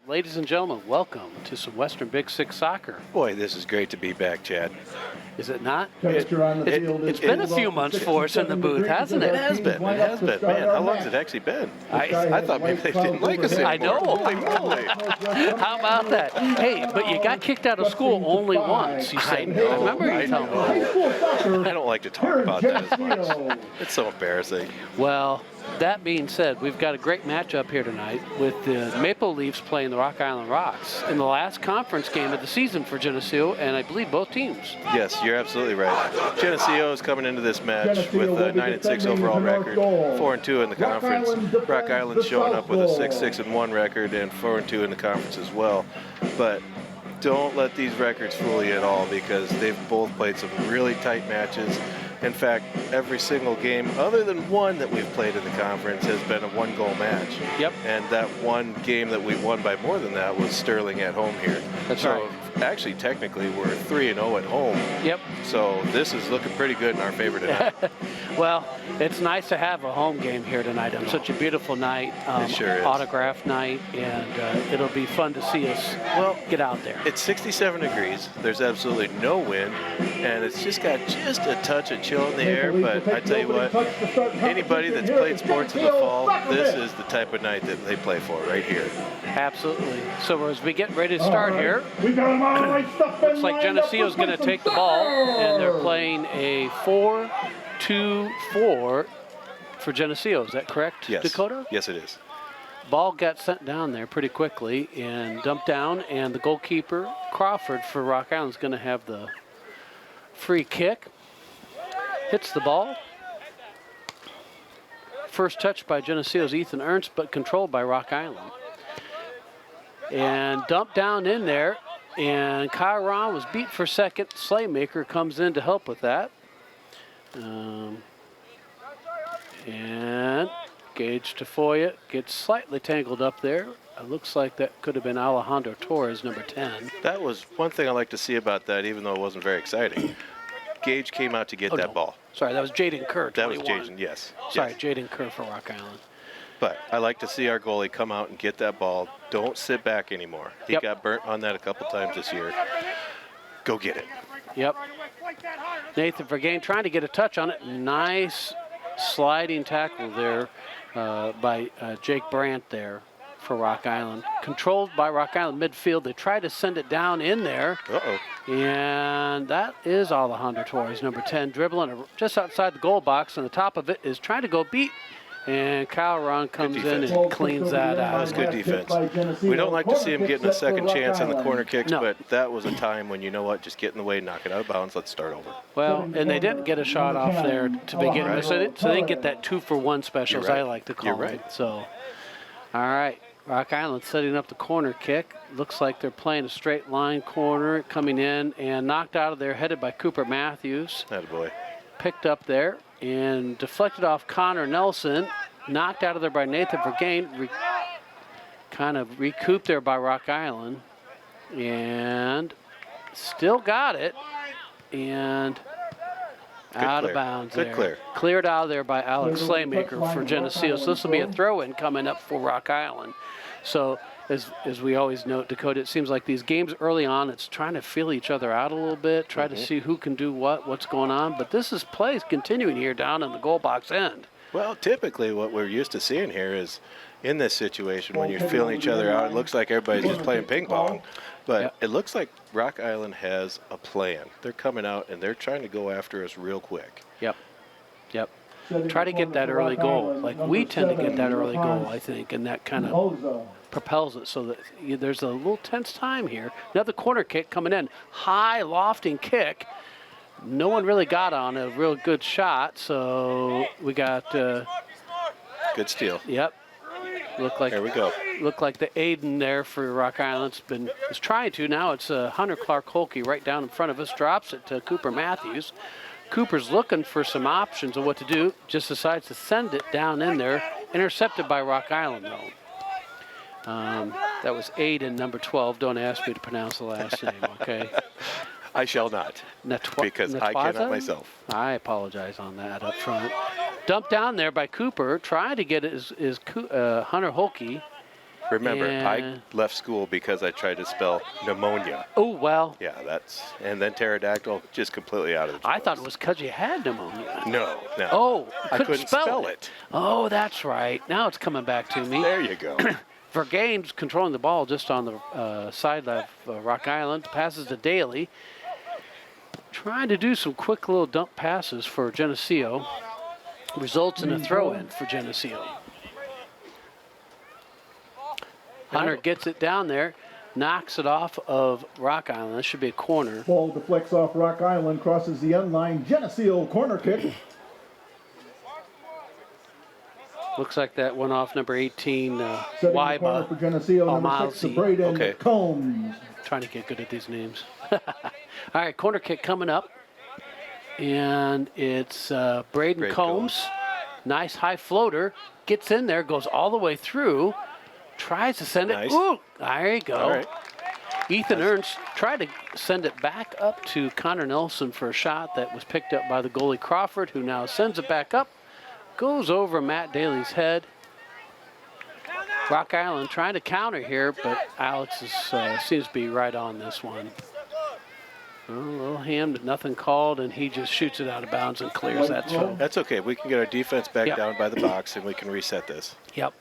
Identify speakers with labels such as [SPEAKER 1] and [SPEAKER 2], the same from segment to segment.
[SPEAKER 1] Ladies and gentlemen, welcome to some Western Big Six soccer.
[SPEAKER 2] Boy, this is great to be back, Chad.
[SPEAKER 1] Is it not?
[SPEAKER 3] It's
[SPEAKER 1] been a few months for us in the booth, hasn't it?
[SPEAKER 2] It has been. It has been. Man, how long has it actually been?
[SPEAKER 1] I
[SPEAKER 2] thought maybe they didn't like us anymore.
[SPEAKER 1] I know.
[SPEAKER 2] Holy moly.
[SPEAKER 1] How about that? Hey, but you got kicked out of school only once, you said. I remember you telling me.
[SPEAKER 2] I don't like to talk about that as much. It's so embarrassing.
[SPEAKER 1] Well, that being said, we've got a great matchup here tonight with the Maple Leafs playing the Rock Island Rocks in the last conference game of the season for Geneseo, and I believe both teams.
[SPEAKER 2] Yes, you're absolutely right. Geneseo is coming into this match with a 9-6 overall record, 4-2 in the conference. Rock Island's showing up with a 6-1 record and 4-2 in the conference as well. But don't let these records fool you at all, because they've both played some really tight matches. In fact, every single game, other than one that we've played in the conference, has been a one-goal match.
[SPEAKER 1] Yep.
[SPEAKER 2] And that one game that we won by more than that was Sterling at home here.
[SPEAKER 1] That's right.
[SPEAKER 2] Actually, technically, we're 3-0 at home.
[SPEAKER 1] Yep.
[SPEAKER 2] So this is looking pretty good in our favor tonight.
[SPEAKER 1] Well, it's nice to have a home game here tonight on such a beautiful night.
[SPEAKER 2] It sure is.
[SPEAKER 1] Autograph night, and it'll be fun to see us get out there.
[SPEAKER 2] It's 67 degrees. There's absolutely no wind, and it's just got just a touch of chill in the air. But I tell you what, anybody that's played sports in the fall, this is the type of night that they play for right here.
[SPEAKER 1] Absolutely. So as we get ready to start here, looks like Geneseo's going to take the ball, and they're playing a 4-2-4 for Geneseo. Is that correct,
[SPEAKER 2] Yes.
[SPEAKER 1] Dakota?
[SPEAKER 2] Yes, it is.
[SPEAKER 1] Ball got sent down there pretty quickly and dumped down, and the goalkeeper, Crawford, for Rock Island is going to have the free kick. Hits the ball. First touch by Geneseo's Ethan Ernst, but controlled by Rock Island. And dumped down in there, and Kyle Ron was beat for second. Slaymaker comes in to help with that. And Gage Tafoya gets slightly tangled up there. It looks like that could have been Alejandro Torres, number 10.
[SPEAKER 2] That was one thing I like to see about that, even though it wasn't very exciting. Gage came out to get that ball.
[SPEAKER 1] Sorry, that was Jaden Kerr, 21.
[SPEAKER 2] That was Jaden, yes.
[SPEAKER 1] Sorry,
[SPEAKER 2] yes.
[SPEAKER 1] Jaden Kerr for Rock Island.
[SPEAKER 2] But I like to see our goalie come out and get that ball. Don't sit back anymore. He got burnt on that a couple times this year. Go get it.
[SPEAKER 1] Yep. Nathan Vergain trying to get a touch on it. Nice sliding tackle there by Jake Brandt there for Rock Island. Controlled by Rock Island midfield. They try to send it down in there.
[SPEAKER 2] Uh-oh.
[SPEAKER 1] And that is Alejandro Torres, number 10, dribbling just outside the goal box. And the top of it is trying to go beat. And Kyle Ron comes in and cleans that out.
[SPEAKER 2] That was good defense. We don't like to see him getting a second chance on the corner kicks, but that was a time when, you know what, just get in the way, knock it out of bounds, let's start over.
[SPEAKER 1] Well, and they didn't get a shot off there to begin with, so they didn't get that 2-for-1 special, as I like to call it. So, all right, Rock Island setting up the corner kick. Looks like they're playing a straight line corner, coming in and knocked out of there, headed by Cooper Matthews.
[SPEAKER 2] Attaboy.
[SPEAKER 1] Picked up there and deflected off Connor Nelson, knocked out of there by Nathan Vergain, kind of recouped there by Rock Island, and still got it, and out of bounds there.
[SPEAKER 2] Good clear.
[SPEAKER 1] Cleared out of there by Alex Slaymaker for Geneseo. So this will be a throw-in coming up for Rock Island. So as we always note, Dakota, it seems like these games early on, it's trying to feel each other out a little bit, try to see who can do what's going on. But this is plays continuing here down in the goal box end.
[SPEAKER 2] Well, typically what we're used to seeing here is in this situation when you're feeling each other out, it looks like everybody's just playing ping pong. But it looks like Rock Island has a plan. They're coming out and they're trying to go after us real quick.
[SPEAKER 1] Yep. Try to get that early goal. Like we tend to get that early goal, I think, and that kind of propels it so that there's a little tense time here. Another corner kick coming in. High lofting kick. No one really got on a real good shot, so we got
[SPEAKER 2] good steal.
[SPEAKER 1] Yep.
[SPEAKER 2] There we go.
[SPEAKER 1] Looked like the Aiden there for Rock Island's is trying to. Now it's Hunter Clark Holke right down in front of us. Drops it to Cooper Matthews. Cooper's looking for some options of what to do. Just decides to send it down in there. Intercepted by Rock Island, though. That was Aiden, number 12. Don't ask me to pronounce the last name, okay?
[SPEAKER 2] I shall not, because I cannot myself.
[SPEAKER 1] I apologize on that up front. Dumped down there by Cooper, trying to get his Hunter Holke.
[SPEAKER 2] Remember, I
[SPEAKER 1] And-
[SPEAKER 2] left school because I tried to spell pneumonia.
[SPEAKER 1] Oh, well,
[SPEAKER 2] Yeah, and then pterodactyl, just completely out of the
[SPEAKER 1] I thought it
[SPEAKER 2] books.
[SPEAKER 1] was because you had pneumonia.
[SPEAKER 2] No.
[SPEAKER 1] Oh,
[SPEAKER 2] I couldn't spell it.
[SPEAKER 1] Oh, that's right. Now it's coming back to me.
[SPEAKER 2] There you go.
[SPEAKER 1] Vergain's controlling the ball just on the side of Rock Island. Passes to Daly. Trying to do some quick little dump passes for Geneseo. Results in a throw-in for Geneseo. Hunter gets it down there, knocks it off of Rock Island. This should be a corner.
[SPEAKER 3] Ball deflects off Rock Island, crosses the end line. Geneseo corner kick.
[SPEAKER 1] Looks like that went off number 18,
[SPEAKER 3] Setting the corner for
[SPEAKER 1] Weiba.
[SPEAKER 3] Geneseo, number 6,
[SPEAKER 1] Malzi.
[SPEAKER 3] Braden
[SPEAKER 2] Okay.
[SPEAKER 3] Combs.
[SPEAKER 1] Trying to get good at these names. All right, corner kick coming up. And it's Braden Combs. Nice high floater. Gets in there, goes all the way through. Tries to send it.
[SPEAKER 2] Nice.
[SPEAKER 1] Ooh, there you go.
[SPEAKER 2] All right.
[SPEAKER 1] Ethan Ernst tried to send it back up to Connor Nelson for a shot that was picked up by the goalie Crawford, who now sends it back up. Goes over Matt Daly's head. Rock Island trying to counter here, but Alex seems to be right on this one. A little hammed, nothing called, and he just shoots it out of bounds and clears that zone.
[SPEAKER 2] That's okay. We can get our defense back
[SPEAKER 1] Yep.
[SPEAKER 2] down by the box, and we can reset this.
[SPEAKER 1] Yep.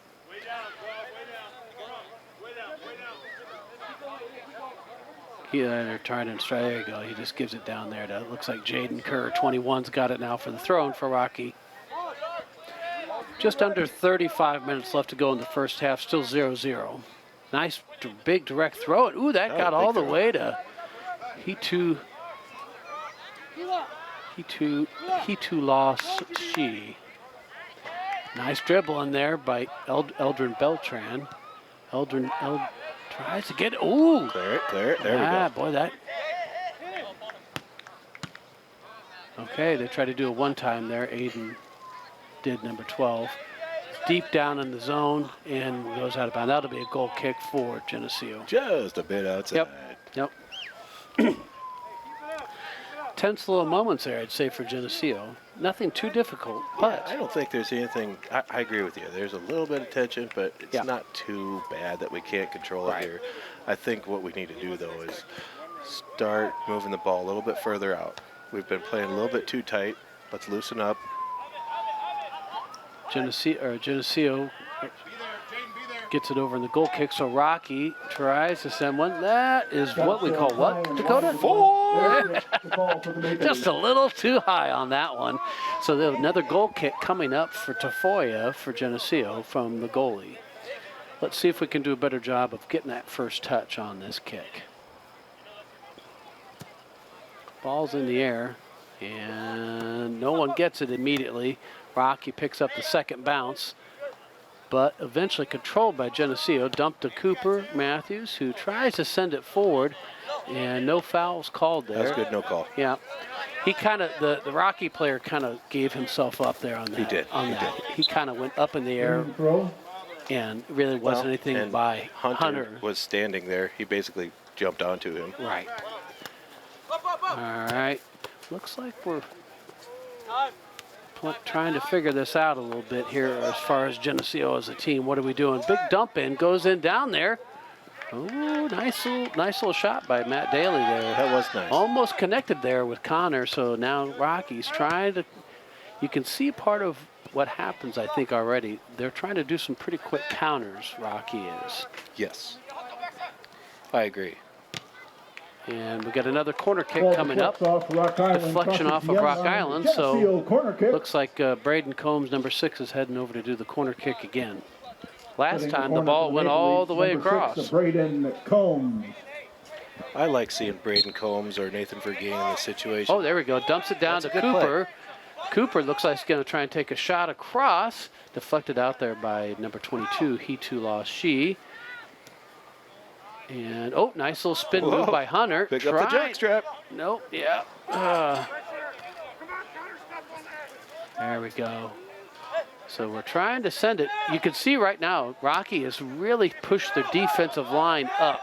[SPEAKER 1] They're trying to strike. There you go. He just gives it down there. It looks like Jaden Kerr, 21's got it now for the throw-in for Rocky. Just under 35 minutes left to go in the first half. Still 0-0. Nice big direct throw. Ooh, that got all the way to he too lost she. Nice dribble in there by Eldrin Beltran. Eldrin tries to get it. Ooh.
[SPEAKER 2] Clear it. There we go.
[SPEAKER 1] Boy, that. Okay, they tried to do a one-time there. Aiden did, number 12. Deep down in the zone and goes out of bounds. That'll be a goal kick for Geneseo.
[SPEAKER 2] Just a bit outside.
[SPEAKER 1] Yep. Tense little moments there, I'd say, for Geneseo. Nothing too difficult, but
[SPEAKER 2] I don't think there's anything. I agree with you. There's a little bit of tension, but it's
[SPEAKER 1] Yeah.
[SPEAKER 2] not too bad that we can't control
[SPEAKER 1] Right.
[SPEAKER 2] it here. I think what we need to do, though, is start moving the ball a little bit further out. We've been playing a little bit too tight. Let's loosen up.
[SPEAKER 1] Geneseo gets it over in the goal kick, so Rocky tries to send one. That is what we call what, Dakota? Just a little too high on that one. So there's another goal kick coming up for Tafoya for Geneseo from the goalie. Let's see if we can do a better job of getting that first touch on this kick. Ball's in the air, and no one gets it immediately. Rocky picks up the second bounce, but eventually controlled by Geneseo. Dumped to Cooper Matthews, who tries to send it forward, and no fouls called there.
[SPEAKER 2] That's good, no call.
[SPEAKER 1] Yeah. He kind of, the Rocky player kind of gave himself up there on that.
[SPEAKER 2] He did.
[SPEAKER 1] He kind of went up in the air and really wasn't anything
[SPEAKER 2] and
[SPEAKER 1] by Hunter.
[SPEAKER 2] was standing there. He basically jumped onto him.
[SPEAKER 1] Right. All right. Looks like we're trying to figure this out a little bit here as far as Geneseo as a team. What are we doing? Big dump in, goes in down there. Oh, nice little shot by Matt Daly there.
[SPEAKER 2] That was nice.
[SPEAKER 1] Almost connected there with Connor, so now Rocky's trying to, you can see part of what happens, I think, already. They're trying to do some pretty quick counters, Rocky is.
[SPEAKER 2] Yes. I agree.
[SPEAKER 1] And we got another corner kick coming up.
[SPEAKER 3] Deflection
[SPEAKER 1] off of Rock Island, so
[SPEAKER 3] corner kick.
[SPEAKER 1] looks like Braden Combs, number 6, is heading over to do the corner kick again. Last
[SPEAKER 3] Setting
[SPEAKER 1] time the
[SPEAKER 3] corner
[SPEAKER 1] ball
[SPEAKER 3] for
[SPEAKER 1] went
[SPEAKER 3] Maple
[SPEAKER 1] all
[SPEAKER 3] Leafs,
[SPEAKER 1] the way
[SPEAKER 3] number
[SPEAKER 1] across.
[SPEAKER 3] 6, Braden Combs.
[SPEAKER 2] I like seeing Braden Combs or Nathan Vergain in this situation.
[SPEAKER 1] Oh, there we go. Dumps it down
[SPEAKER 2] That's
[SPEAKER 1] to
[SPEAKER 2] a good
[SPEAKER 1] Cooper. Cooper looks like he's going to try and take a shot across. Deflected out there by number 22. He too lost she. And, oh, nice little spin move by Hunter.
[SPEAKER 2] Pick up the jackstrap.
[SPEAKER 1] Nope, yeah. There we go. So we're trying to send it. You can see right now, Rocky has really pushed their defensive line up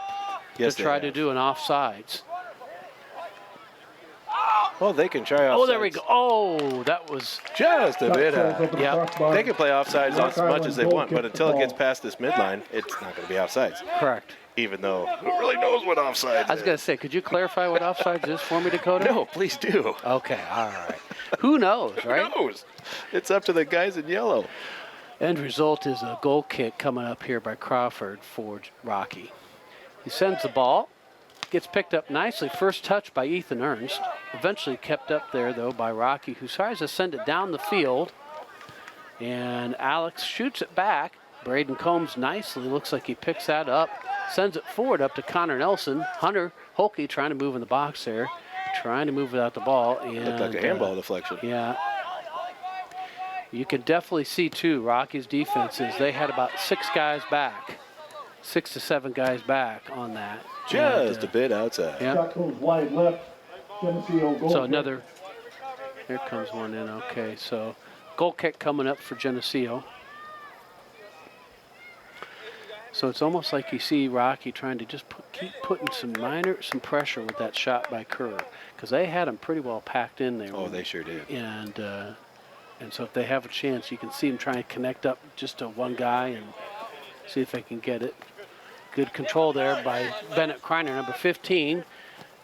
[SPEAKER 2] Yes,
[SPEAKER 1] to try
[SPEAKER 2] they
[SPEAKER 1] to do an offsides.
[SPEAKER 2] Well, they can try offsides.
[SPEAKER 1] Oh, there we go. Oh, that was
[SPEAKER 2] Just a bit
[SPEAKER 3] Shot
[SPEAKER 2] out.
[SPEAKER 3] over the
[SPEAKER 1] Yeah.
[SPEAKER 3] crossbar.
[SPEAKER 2] They can play offsides
[SPEAKER 3] Rock
[SPEAKER 2] as much
[SPEAKER 3] Island
[SPEAKER 2] as they
[SPEAKER 3] goal
[SPEAKER 2] want, but
[SPEAKER 3] kick
[SPEAKER 2] until
[SPEAKER 3] the
[SPEAKER 2] it gets
[SPEAKER 3] ball.
[SPEAKER 2] past this midline, it's not going to be offsides.
[SPEAKER 1] correct.
[SPEAKER 2] Even though who really knows what offsides
[SPEAKER 1] I was going to say, could you clarify what offsides is for me, Dakota?
[SPEAKER 2] No, please do.
[SPEAKER 1] Okay, all right. Who knows, right?
[SPEAKER 2] Who knows? It's up to the guys in yellow.
[SPEAKER 1] End result is a goal kick coming up here by Crawford for Rocky. He sends the ball, gets picked up nicely. First touch by Ethan Ernst. Eventually kept up there, though, by Rocky, who tries to send it down the field. And Alex shoots it back. Braden Combs nicely. Looks like he picks that up. Sends it forward up to Connor Nelson. Hunter Holke trying to move in the box there. Trying to move without the ball. And,
[SPEAKER 2] Looked like a handball deflection.
[SPEAKER 1] Yeah. You can definitely see, too, Rocky's defenses. They had about 6 guys back. 6 to 7 guys back on that.
[SPEAKER 2] Just a bit outside.
[SPEAKER 1] Yeah.
[SPEAKER 3] Shot goes wide left. Geneseo goal
[SPEAKER 1] So
[SPEAKER 3] kick.
[SPEAKER 1] another, here comes one in. Okay, so goal kick coming up for Geneseo. So it's almost like you see Rocky trying to just keep putting some pressure with that shot by Kerr, because they had him pretty well packed in there.
[SPEAKER 2] Oh, they sure did.
[SPEAKER 1] And so if they have a chance, you can see him trying to connect up just to one guy and see if they can get it. Good control there by Bennett Kreiner, number 15.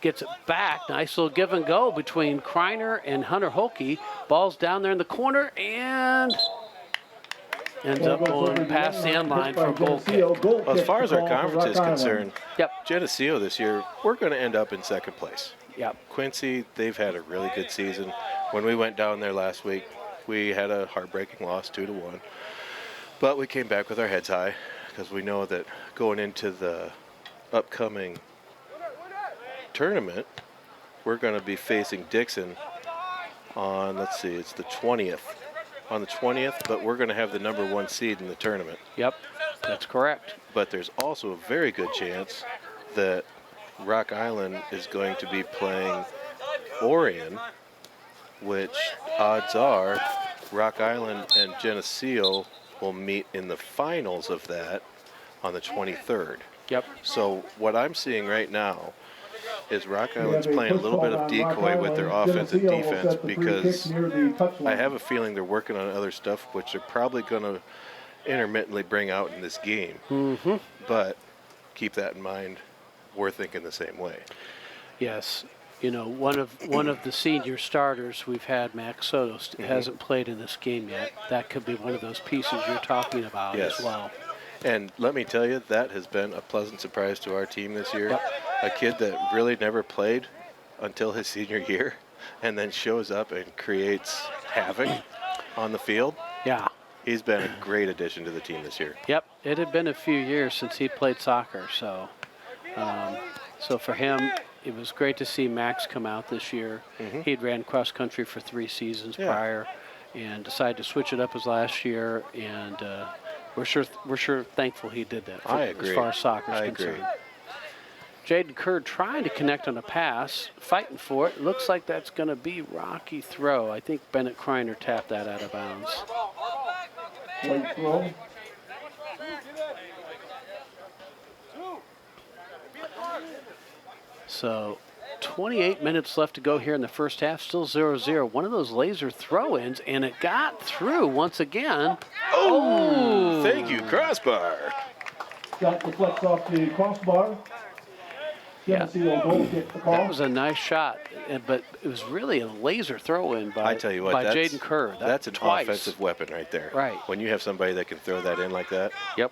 [SPEAKER 1] Gets it back. Nice little give and go between Kreiner and Hunter Holke. Ball's down there in the corner and ends up going past the end line for a goal kick.
[SPEAKER 2] Well, as far as our conference is concerned,
[SPEAKER 1] Yep.
[SPEAKER 2] Geneseo this year, we're going to end up in second place.
[SPEAKER 1] Yep.
[SPEAKER 2] Quincy, they've had a really good season. When we went down there last week, we had a heartbreaking loss, 2-1. But we came back with our heads high because we know that going into the upcoming tournament, we're going to be facing Dixon on, let's see, it's the 20th. On the 20th, but we're going to have the number 1 seed in the tournament.
[SPEAKER 1] Yep. That's correct.
[SPEAKER 2] But there's also a very good chance that Rock Island is going to be playing Orion, which odds are Rock Island and Geneseo will meet in the finals of that on the 23rd.
[SPEAKER 1] Yep.
[SPEAKER 2] So what I'm seeing right now is Rock Island's playing a little bit of decoy with their offense and defense because I have a feeling they're working on other stuff, which they're probably going to intermittently bring out in this game.
[SPEAKER 1] Mm-hmm.
[SPEAKER 2] But keep that in mind. We're thinking the same way.
[SPEAKER 1] Yes. You know, one of the senior starters we've had, Max Soto, hasn't played in this game yet. That could be one of those pieces you're talking about
[SPEAKER 2] Yes.
[SPEAKER 1] as well.
[SPEAKER 2] And let me tell you, that has been a pleasant surprise to our team this year.
[SPEAKER 1] Yep.
[SPEAKER 2] A kid that really never played until his senior year and then shows up and creates havoc on the field.
[SPEAKER 1] Yeah.
[SPEAKER 2] He's been a great addition to the team this year.
[SPEAKER 1] Yep. It had been a few years since he played soccer, so for him, it was great to see Max come out this year. He'd ran cross country for 3 seasons prior, and decided to switch it up his last year. And we're sure thankful he did that.
[SPEAKER 2] I agree.
[SPEAKER 1] As far as soccer is
[SPEAKER 2] I
[SPEAKER 1] concerned.
[SPEAKER 2] agree.
[SPEAKER 1] Jaden Kerr trying to connect on a pass, fighting for it. Looks like that's going to be Rocky throw. I think Bennett Kreiner tapped that out of bounds.
[SPEAKER 3] Late throw.
[SPEAKER 1] So 28 minutes left to go here in the first half. Still 0-0. One of those laser throw-ins, and it got through once again.
[SPEAKER 2] Oh, thank you, crossbar.
[SPEAKER 3] Shot deflects off the crossbar. Geneseo goal kick the call.
[SPEAKER 1] That was a nice shot, but it was really a laser throw-in by,
[SPEAKER 2] I tell you what,
[SPEAKER 1] by
[SPEAKER 2] that's,
[SPEAKER 1] Jaden Kerr.
[SPEAKER 2] That's an
[SPEAKER 1] twice.
[SPEAKER 2] offensive weapon right there.
[SPEAKER 1] Right.
[SPEAKER 2] When you have somebody that can throw that in like that.
[SPEAKER 1] Yep.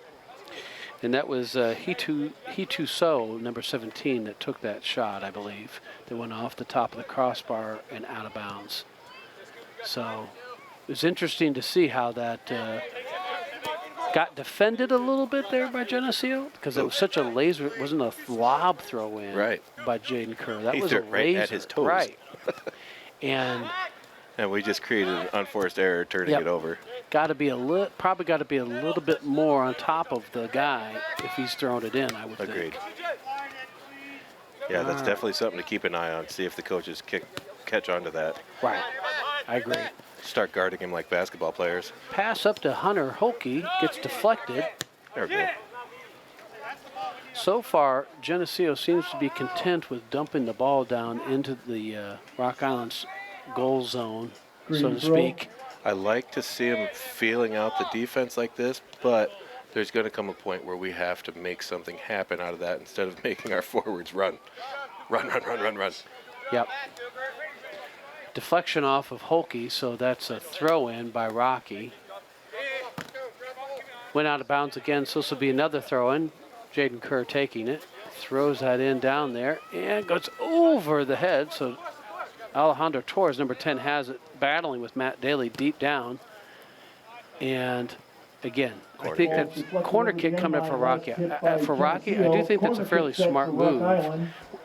[SPEAKER 1] And that was Hitu So, number 17, that took that shot, I believe. That went off the top of the crossbar and out of bounds. So it was interesting to see how that got defended a little bit there by Geneseo, because it was such a laser. It wasn't a lob throw in by Jaden Kerr. That
[SPEAKER 2] He
[SPEAKER 1] was
[SPEAKER 2] threw
[SPEAKER 1] a
[SPEAKER 2] it right
[SPEAKER 1] laser.
[SPEAKER 2] at his toes.
[SPEAKER 1] Right. And
[SPEAKER 2] we just created an unforced error turning it over.
[SPEAKER 1] Probably got to be a little bit more on top of the guy if he's throwing it in, I would
[SPEAKER 2] Agreed.
[SPEAKER 1] think.
[SPEAKER 2] Yeah, that's definitely something to keep an eye on. See if the coaches catch on to that.
[SPEAKER 1] Right. I agree.
[SPEAKER 2] Start guarding him like basketball players.
[SPEAKER 1] Pass up to Hunter Holke, gets deflected.
[SPEAKER 2] There we go.
[SPEAKER 1] So far, Geneseo seems to be content with dumping the ball down into the Rock Island's goal zone, so to speak.
[SPEAKER 2] I like to see them feeling out the defense like this, but there's going to come a point where we have to make something happen out of that instead of making our forwards run. Run.
[SPEAKER 1] Yep. Deflection off of Holke, so that's a throw-in by Rocky. Went out of bounds again, so this will be another throw-in. Jaden Kerr taking it, throws that in down there, and goes over the head. So Alejandro Torres, number 10, has it, battling with Matt Daly deep down. And again, I think that's corner kick coming up for Rocky. For Rocky, I do think that's a fairly smart move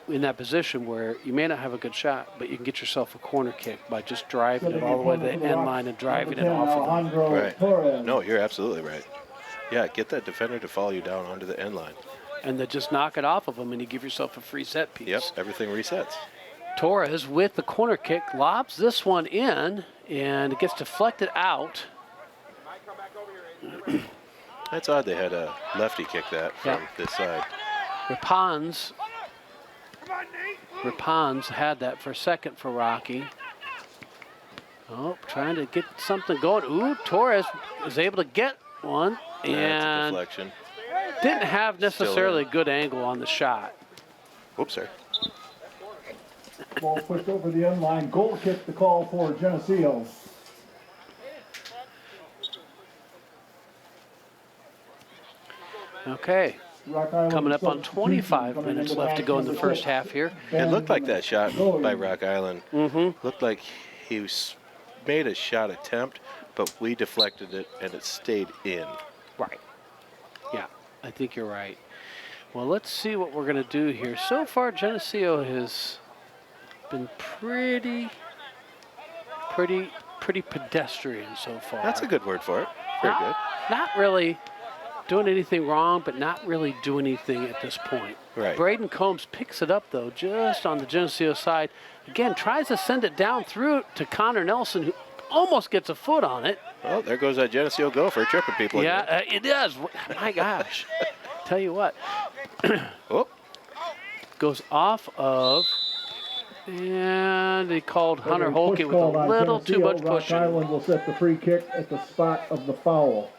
[SPEAKER 1] in that position where you may not have a good shot, but you can get yourself a corner kick by just driving it all the way to the end line and driving it off of them.
[SPEAKER 2] Right. No, you're absolutely right. Yeah, get that defender to follow you down onto the end line.
[SPEAKER 1] And then just knock it off of them, and you give yourself a free set piece.
[SPEAKER 2] Yep, everything resets.
[SPEAKER 1] Torres with the corner kick lobs this one in, and it gets deflected out.
[SPEAKER 2] That's odd they had a lefty kick that from this side.
[SPEAKER 1] Rapans had that for a second for Rocky. Oh, trying to get something going. Ooh, Torres was able to get one.
[SPEAKER 2] That's a
[SPEAKER 1] And
[SPEAKER 2] deflection.
[SPEAKER 1] didn't have necessarily a good angle on the shot.
[SPEAKER 2] Whoops, sir.
[SPEAKER 3] Ball pushed over the end line. Goal kick the call for Geneseo.
[SPEAKER 1] Okay,
[SPEAKER 3] Rock Island
[SPEAKER 1] coming up on
[SPEAKER 3] substitution
[SPEAKER 1] 25
[SPEAKER 3] coming
[SPEAKER 1] minutes
[SPEAKER 3] into the
[SPEAKER 1] left to go in the
[SPEAKER 3] match,
[SPEAKER 1] first
[SPEAKER 3] number
[SPEAKER 1] half here.
[SPEAKER 2] It looked like that shot
[SPEAKER 3] Goalie.
[SPEAKER 2] by Rock Island. Looked like he made a shot attempt, but we deflected it and it stayed in.
[SPEAKER 1] Right. Yeah, I think you're right. Well, let's see what we're going to do here. So far, Geneseo has been pretty pedestrian so far.
[SPEAKER 2] That's a good word for it. Very good.
[SPEAKER 1] Not really doing anything wrong, but not really doing anything at this point.
[SPEAKER 2] Right.
[SPEAKER 1] Braden Combs picks it up, though, just on the Geneseo side. Again, tries to send it down through to Connor Nelson, who almost gets a foot on it.
[SPEAKER 2] Well, there goes that Geneseo gopher tripping people.
[SPEAKER 1] Yeah, it does. My gosh. Tell you what.
[SPEAKER 2] Oh.
[SPEAKER 1] Goes off of, and he called Hunter Holke with a little too much pushing.
[SPEAKER 3] Rock Island will set the free kick at the spot of the foul.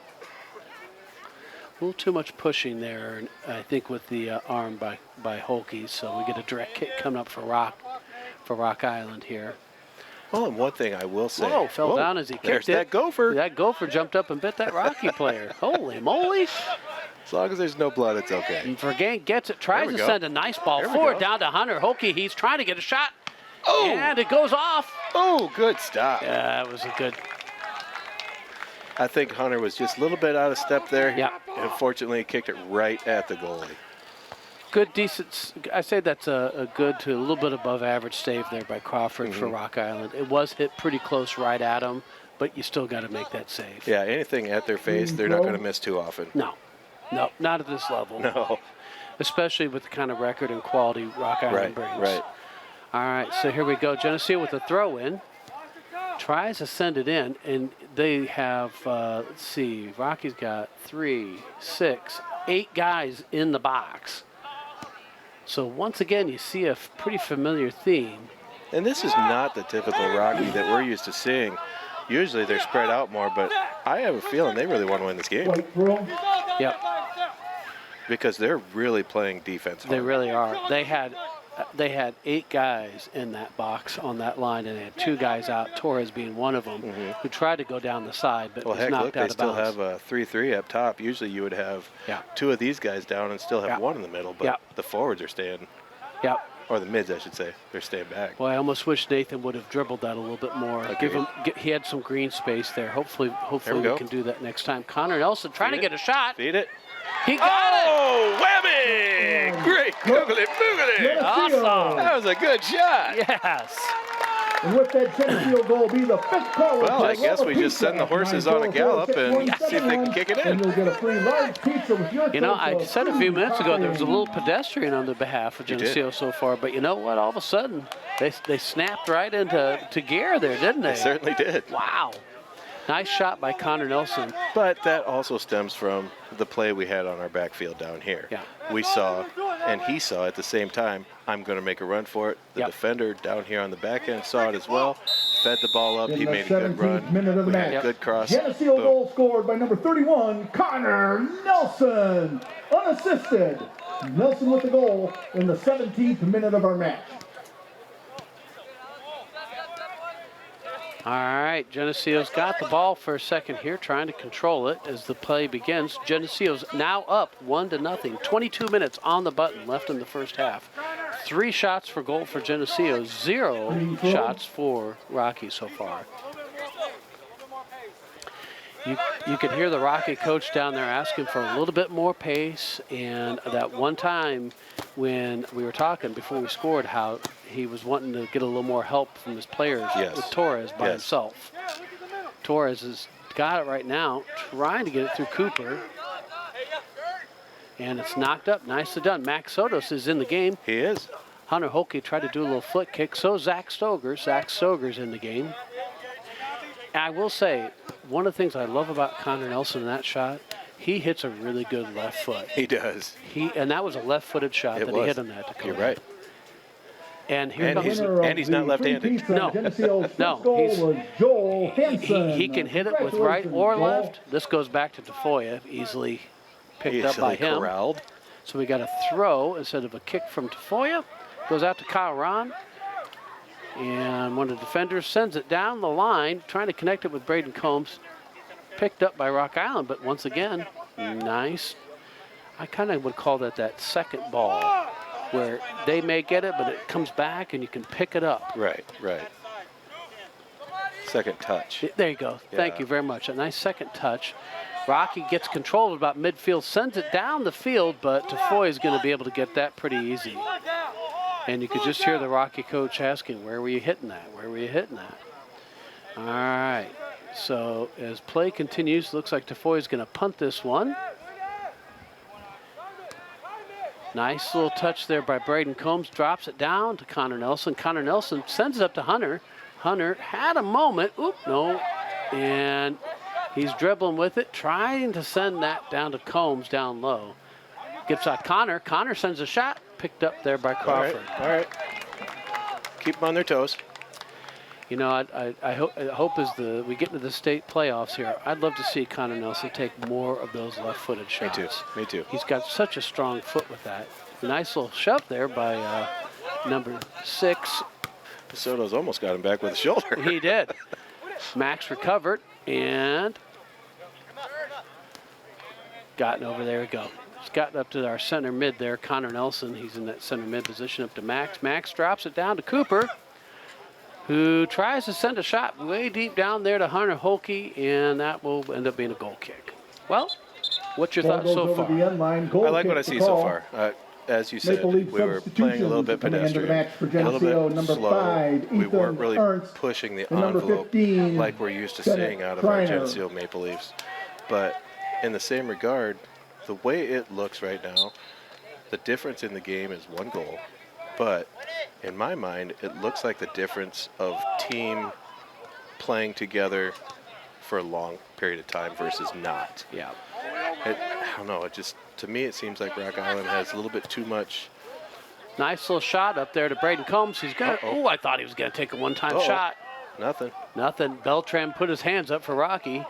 [SPEAKER 1] A little too much pushing there, I think, with the arm by Holke. So we get a direct kick coming up for Rock Island here.
[SPEAKER 2] Well, and one thing I will say.
[SPEAKER 1] Whoa, fell down as he kicked
[SPEAKER 2] there's
[SPEAKER 1] it.
[SPEAKER 2] that gopher.
[SPEAKER 1] That gopher jumped up and bit that Rocky player. Holy moly.
[SPEAKER 2] As long as there's no blood, it's okay.
[SPEAKER 1] And Vergain gets it, tries to
[SPEAKER 2] go.
[SPEAKER 1] send a nice ball
[SPEAKER 2] There we
[SPEAKER 1] forward
[SPEAKER 2] go.
[SPEAKER 1] down to Hunter Holke. He's trying to get a shot.
[SPEAKER 2] Oh!
[SPEAKER 1] And it goes off.
[SPEAKER 2] Oh, good stop.
[SPEAKER 1] Yeah, that was a good.
[SPEAKER 2] I think Hunter was just a little bit out of step there.
[SPEAKER 1] Yeah.
[SPEAKER 2] Unfortunately, he kicked it right at the goalie.
[SPEAKER 1] Good, decent. I say that's a good to a little bit above average save there by Crawford for Rock Island. It was hit pretty close right at him, but you still got to make that save.
[SPEAKER 2] Yeah, anything at their face, they're not going to miss too often.
[SPEAKER 1] No, not at this level.
[SPEAKER 2] No.
[SPEAKER 1] Especially with the kind of record and quality Rock Island brings.
[SPEAKER 2] Right.
[SPEAKER 1] All right, so here we go. Geneseo with a throw in. Tries to send it in, and they have, let's see, Rocky's got 3, 6, 8 guys in the box. So once again, you see a pretty familiar theme.
[SPEAKER 2] And this is not the typical Rocky that we're used to seeing. Usually they're spread out more, but I have a feeling they really want to win this game
[SPEAKER 3] White throw.
[SPEAKER 1] Yep,
[SPEAKER 2] because they're really playing defense hard.
[SPEAKER 1] they really are. They had 8 guys in that box on that line, and they had 2 guys out, Torres being one of them, who tried to go down the side, but
[SPEAKER 2] Well,
[SPEAKER 1] was
[SPEAKER 2] heck,
[SPEAKER 1] knocked
[SPEAKER 2] look,
[SPEAKER 1] out
[SPEAKER 2] they
[SPEAKER 1] of
[SPEAKER 2] still
[SPEAKER 1] bounds.
[SPEAKER 2] have a 3-3 up top. Usually you would have
[SPEAKER 1] Yeah.
[SPEAKER 2] 2 of these guys down and still have
[SPEAKER 1] Yeah.
[SPEAKER 2] 1 in the middle, but
[SPEAKER 1] Yeah.
[SPEAKER 2] the forwards are staying,
[SPEAKER 1] Yep.
[SPEAKER 2] or the mids, I should say, they're staying back.
[SPEAKER 1] Boy, I almost wish Nathan would have dribbled that a little bit more.
[SPEAKER 2] Agreed.
[SPEAKER 1] He had some green space there. Hopefully
[SPEAKER 2] There we
[SPEAKER 1] we
[SPEAKER 2] go.
[SPEAKER 1] can do that next time. Connor Nelson trying
[SPEAKER 2] Feed
[SPEAKER 1] to
[SPEAKER 2] it.
[SPEAKER 1] get a shot.
[SPEAKER 2] Feed it.
[SPEAKER 1] He got it.
[SPEAKER 2] Oh, whammy! Great googly boogly!
[SPEAKER 1] Awesome.
[SPEAKER 2] That was a good shot.
[SPEAKER 1] Yes.
[SPEAKER 3] And with that Geneseo goal, be the 5th call.
[SPEAKER 2] Well, I guess we just send the horses on a gallop and see if they can kick it in.
[SPEAKER 3] And you'll get a free large pizza with your
[SPEAKER 1] You know,
[SPEAKER 3] choice
[SPEAKER 1] I
[SPEAKER 3] of
[SPEAKER 1] said a few
[SPEAKER 3] food,
[SPEAKER 1] minutes ago there was a little
[SPEAKER 3] toppings.
[SPEAKER 1] pedestrian on the behalf of
[SPEAKER 2] You did.
[SPEAKER 1] Geneseo so far, but you know what? All of a sudden, they snapped right into gear there, didn't they?
[SPEAKER 2] They certainly did.
[SPEAKER 1] Wow. Nice shot by Connor Nelson.
[SPEAKER 2] But that also stems from the play we had on our backfield down here.
[SPEAKER 1] Yeah.
[SPEAKER 2] We saw, and he saw at the same time, I'm going to make a run for it. The defender down here on the back end saw it as well, fed the ball up. He made a good run.
[SPEAKER 3] Minute of the
[SPEAKER 2] We had
[SPEAKER 3] match.
[SPEAKER 2] a good cross.
[SPEAKER 3] Geneseo
[SPEAKER 2] Boom.
[SPEAKER 3] goal scored by number 31, Connor Nelson, unassisted. Nelson with the goal in the 17th minute of our match.
[SPEAKER 1] All right, Geneseo's got the ball for a second here, trying to control it as the play begins. Geneseo's now up 1-0. 22 minutes on the button left in the first half. 3 shots for goal for Geneseo, 0 shots for Rocky so far. You could hear the Rocky coach down there asking for a little bit more pace, and that one time when we were talking before we scored how he was wanting to get a little more help from his players with Torres by himself. Torres has got it right now, trying to get it through Cooper. And it's knocked up, nicely done. Max Sotos is in the game.
[SPEAKER 2] He is.
[SPEAKER 1] Hunter Holke tried to do a little flick kick, so Zach Stoger. Zach Stoger's in the game. And I will say, one of the things I love about Connor Nelson in that shot, he hits a really good left foot.
[SPEAKER 2] He does.
[SPEAKER 1] And that was a left-footed shot that he hit on that.
[SPEAKER 2] You're right.
[SPEAKER 1] And here comes
[SPEAKER 2] he's not left-handed.
[SPEAKER 1] No,
[SPEAKER 3] was Joel Hansen.
[SPEAKER 1] he can hit it with right or left. This goes back to Tafoya, easily picked up by him.
[SPEAKER 2] Corralled.
[SPEAKER 1] So we got a throw instead of a kick from Tafoya. Goes out to Kyle Ron. And one of the defenders sends it down the line, trying to connect it with Braden Combs. Picked up by Rock Island, but once again, nice. I kind of would call that second ball, where they may get it, but it comes back and you can pick it up.
[SPEAKER 2] Right. Second touch.
[SPEAKER 1] There you go. Thank you very much. A nice second touch. Rocky gets control of about midfield, sends it down the field, but Tafoya is going to be able to get that pretty easy. And you could just hear the Rocky coach asking, where were you hitting that? Where were you hitting that? All right. So as play continues, looks like Tafoya is going to punt this one. Nice little touch there by Braden Combs. Drops it down to Connor Nelson. Connor Nelson sends it up to Hunter. Hunter had a moment. Oop, no. And he's dribbling with it, trying to send that down to Combs down low. Gets out Connor. Connor sends a shot. Picked up there by Crawford.
[SPEAKER 2] All right. Keep them on their toes.
[SPEAKER 1] You know, I hope as we get into the state playoffs here, I'd love to see Connor Nelson take more of those left-footed shots.
[SPEAKER 2] Me too.
[SPEAKER 1] He's got such a strong foot with that. Nice little shove there by number 6.
[SPEAKER 2] Soto's almost got him back with a shoulder.
[SPEAKER 1] He did. Max recovered and gotten over. There we go. He's gotten up to our center mid there. Connor Nelson, he's in that center mid position up to Max. Max drops it down to Cooper, who tries to send a shot way deep down there to Hunter Holke, and that will end up being a goal kick. Well, what's your thoughts so far?
[SPEAKER 2] I like what I see so far. As you said, we were playing a little bit pedestrian, a little bit slow. We weren't really pushing the envelope like we're used to seeing out of our Geneseo Maple Leafs. But in the same regard, the way it looks right now, the difference in the game is 1 goal. But in my mind, it looks like the difference of team playing together for a long period of time versus not.
[SPEAKER 1] Yeah.
[SPEAKER 2] I don't know. It just, to me, it seems like Rock Island has a little bit too much.
[SPEAKER 1] Nice little shot up there to Braden Combs. He's got. Oh, I thought he was going to take a one-time shot. Nothing. Beltran put his hands up for Rocky,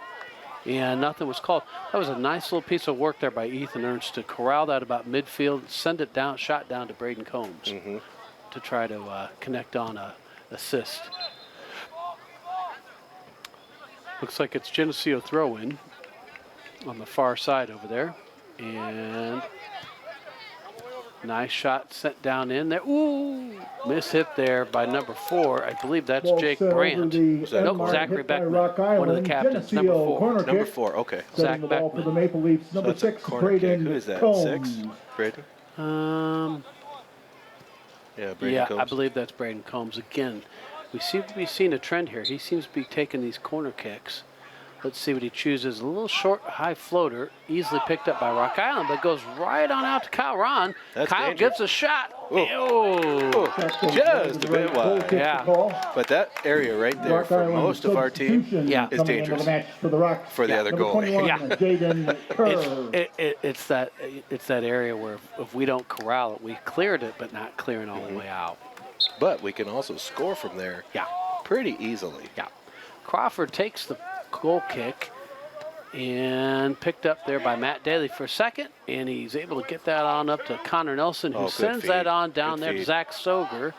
[SPEAKER 1] and nothing was called. That was a nice little piece of work there by Ethan Ernst to corral that about midfield, send it down, shot down to Braden Combs to try to connect on a assist. Looks like it's Geneseo throw-in on the far side over there. And nice shot sent down in there. Ooh, miss hit there by number 4. I believe that's Jake Brandt. Nope, Zachary Beckman, one of the captains, number 4.
[SPEAKER 2] Number 4, okay.
[SPEAKER 1] Zach
[SPEAKER 3] For
[SPEAKER 1] Beckman.
[SPEAKER 3] the Maple Leafs, number 6, Braden
[SPEAKER 2] Who is that,
[SPEAKER 3] Combs.
[SPEAKER 2] 6? Braden? Yeah, Braden
[SPEAKER 1] Yeah,
[SPEAKER 2] Combs.
[SPEAKER 1] I believe that's Braden Combs. Again, we seem to be seeing a trend here. He seems to be taking these corner kicks Let's see what he chooses. A little short, high floater, easily picked up by Rock Island, but goes right on out to Kyle Ron.
[SPEAKER 2] That's
[SPEAKER 1] Kyle
[SPEAKER 2] dangerous.
[SPEAKER 1] gives a shot.
[SPEAKER 2] Ooh.
[SPEAKER 1] Oh.
[SPEAKER 2] Just a bit wide.
[SPEAKER 1] Yeah.
[SPEAKER 2] But that area right there
[SPEAKER 3] Rock
[SPEAKER 2] for
[SPEAKER 3] Island
[SPEAKER 2] most of our team
[SPEAKER 1] Yeah.
[SPEAKER 2] is
[SPEAKER 3] coming into
[SPEAKER 2] dangerous
[SPEAKER 3] the match for the Rock.
[SPEAKER 2] for the other
[SPEAKER 3] Number
[SPEAKER 2] goalie.
[SPEAKER 3] 21,
[SPEAKER 1] Yeah.
[SPEAKER 3] Jaden Kerr.
[SPEAKER 1] It's that area where if we don't corral it, we cleared it, but not clearing all the way out.
[SPEAKER 2] But we can also score from there
[SPEAKER 1] Yeah.
[SPEAKER 2] pretty easily.
[SPEAKER 1] Yeah. Crawford takes the goal kick and picked up there by Matt Daly for a second, and he's able to get that on up to Connor Nelson, who
[SPEAKER 2] Oh, good
[SPEAKER 1] sends
[SPEAKER 2] feed.
[SPEAKER 1] that on down
[SPEAKER 2] Good
[SPEAKER 1] there to
[SPEAKER 2] feed.
[SPEAKER 1] Zach Soger.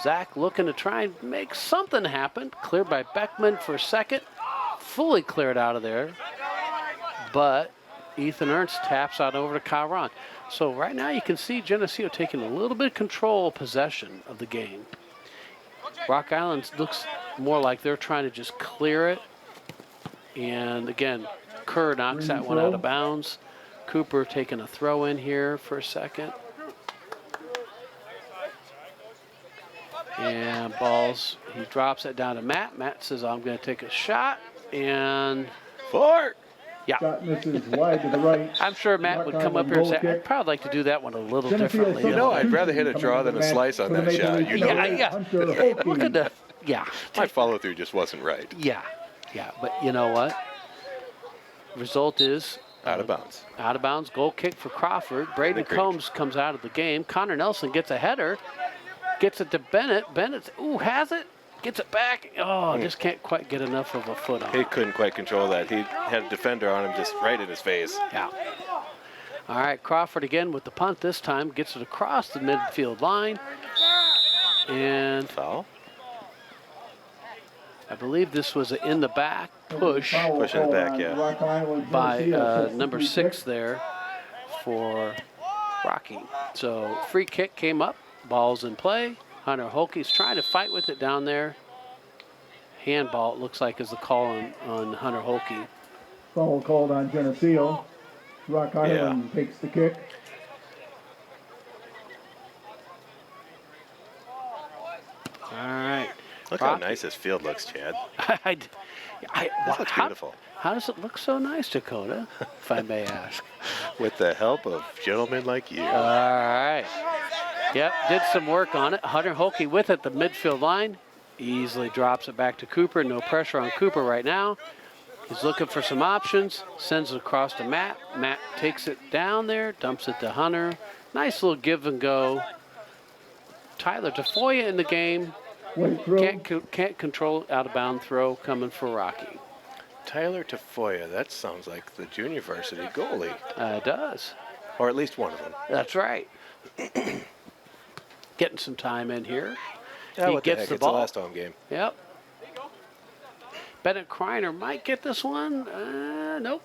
[SPEAKER 1] Zach looking to try and make something happen. Cleared by Beckman for a second. Fully cleared out of there. But Ethan Ernst taps out over to Kyle Ron. So right now you can see Geneseo taking a little bit of control possession of the game. Rock Island looks more like they're trying to just clear it. And again, Kerr knocks that one out of bounds. Cooper taking a throw in here for a second. And balls, he drops it down to Matt. Matt says, I'm going to take a shot. And
[SPEAKER 2] Four.
[SPEAKER 1] yeah,
[SPEAKER 3] Shot misses wide to the right.
[SPEAKER 1] I'm sure Matt would come up here and say, I'd probably like to do that one a little differently.
[SPEAKER 2] You know, I'd rather hit a draw than a slice on that shot. You know
[SPEAKER 1] Yeah,
[SPEAKER 2] that.
[SPEAKER 1] yeah. Look at the, yeah.
[SPEAKER 2] My follow through just wasn't right.
[SPEAKER 1] Yeah, but you know what? Result is
[SPEAKER 2] Out of bounds.
[SPEAKER 1] out of bounds goal kick for Crawford. Braden
[SPEAKER 2] Agreed.
[SPEAKER 1] Combs comes out of the game. Connor Nelson gets a header, gets it to Bennett. Bennett, gets it back. Oh, just can't quite get enough of a foot on
[SPEAKER 2] He
[SPEAKER 1] it.
[SPEAKER 2] couldn't quite control that. He had a defender on him just right in his face.
[SPEAKER 1] Yeah. All right, Crawford again with the punt this time. Gets it across the midfield line. And
[SPEAKER 2] Foul.
[SPEAKER 1] I believe this was an in the back push
[SPEAKER 2] Push in the back, yeah.
[SPEAKER 1] by number 6 there for Rocky. So free kick came up, ball's in play. Hunter Holke's trying to fight with it down there. Handball, it looks like, is the call on Hunter Holke.
[SPEAKER 3] Foul called on Geneseo. Rock Island takes the kick.
[SPEAKER 1] All right.
[SPEAKER 2] Look how nice this field looks, Chad.
[SPEAKER 1] This
[SPEAKER 2] This looks beautiful.
[SPEAKER 1] How does it look so nice, Dakota, if I may ask?
[SPEAKER 2] With the help of gentlemen like you.
[SPEAKER 1] All right. Yep, did some work on it. Hunter Holke with it, the midfield line. Easily drops it back to Cooper. No pressure on Cooper right now. He's looking for some options. Sends it across to Matt. Matt takes it down there, dumps it to Hunter. Nice little give and go. Tyler Tafoya in the game.
[SPEAKER 3] Wait, throw.
[SPEAKER 1] Can't control out of bound throw coming for Rocky.
[SPEAKER 2] Tyler Tafoya, that sounds like the junior varsity goalie.
[SPEAKER 1] It does.
[SPEAKER 2] Or at least one of them.
[SPEAKER 1] That's right. Getting some time in here.
[SPEAKER 2] Yeah,
[SPEAKER 1] He
[SPEAKER 2] what the
[SPEAKER 1] gets
[SPEAKER 2] heck?
[SPEAKER 1] the
[SPEAKER 2] It's
[SPEAKER 1] ball.
[SPEAKER 2] the last home game.
[SPEAKER 1] Yep. Bennett Kreiner might get this one. Nope.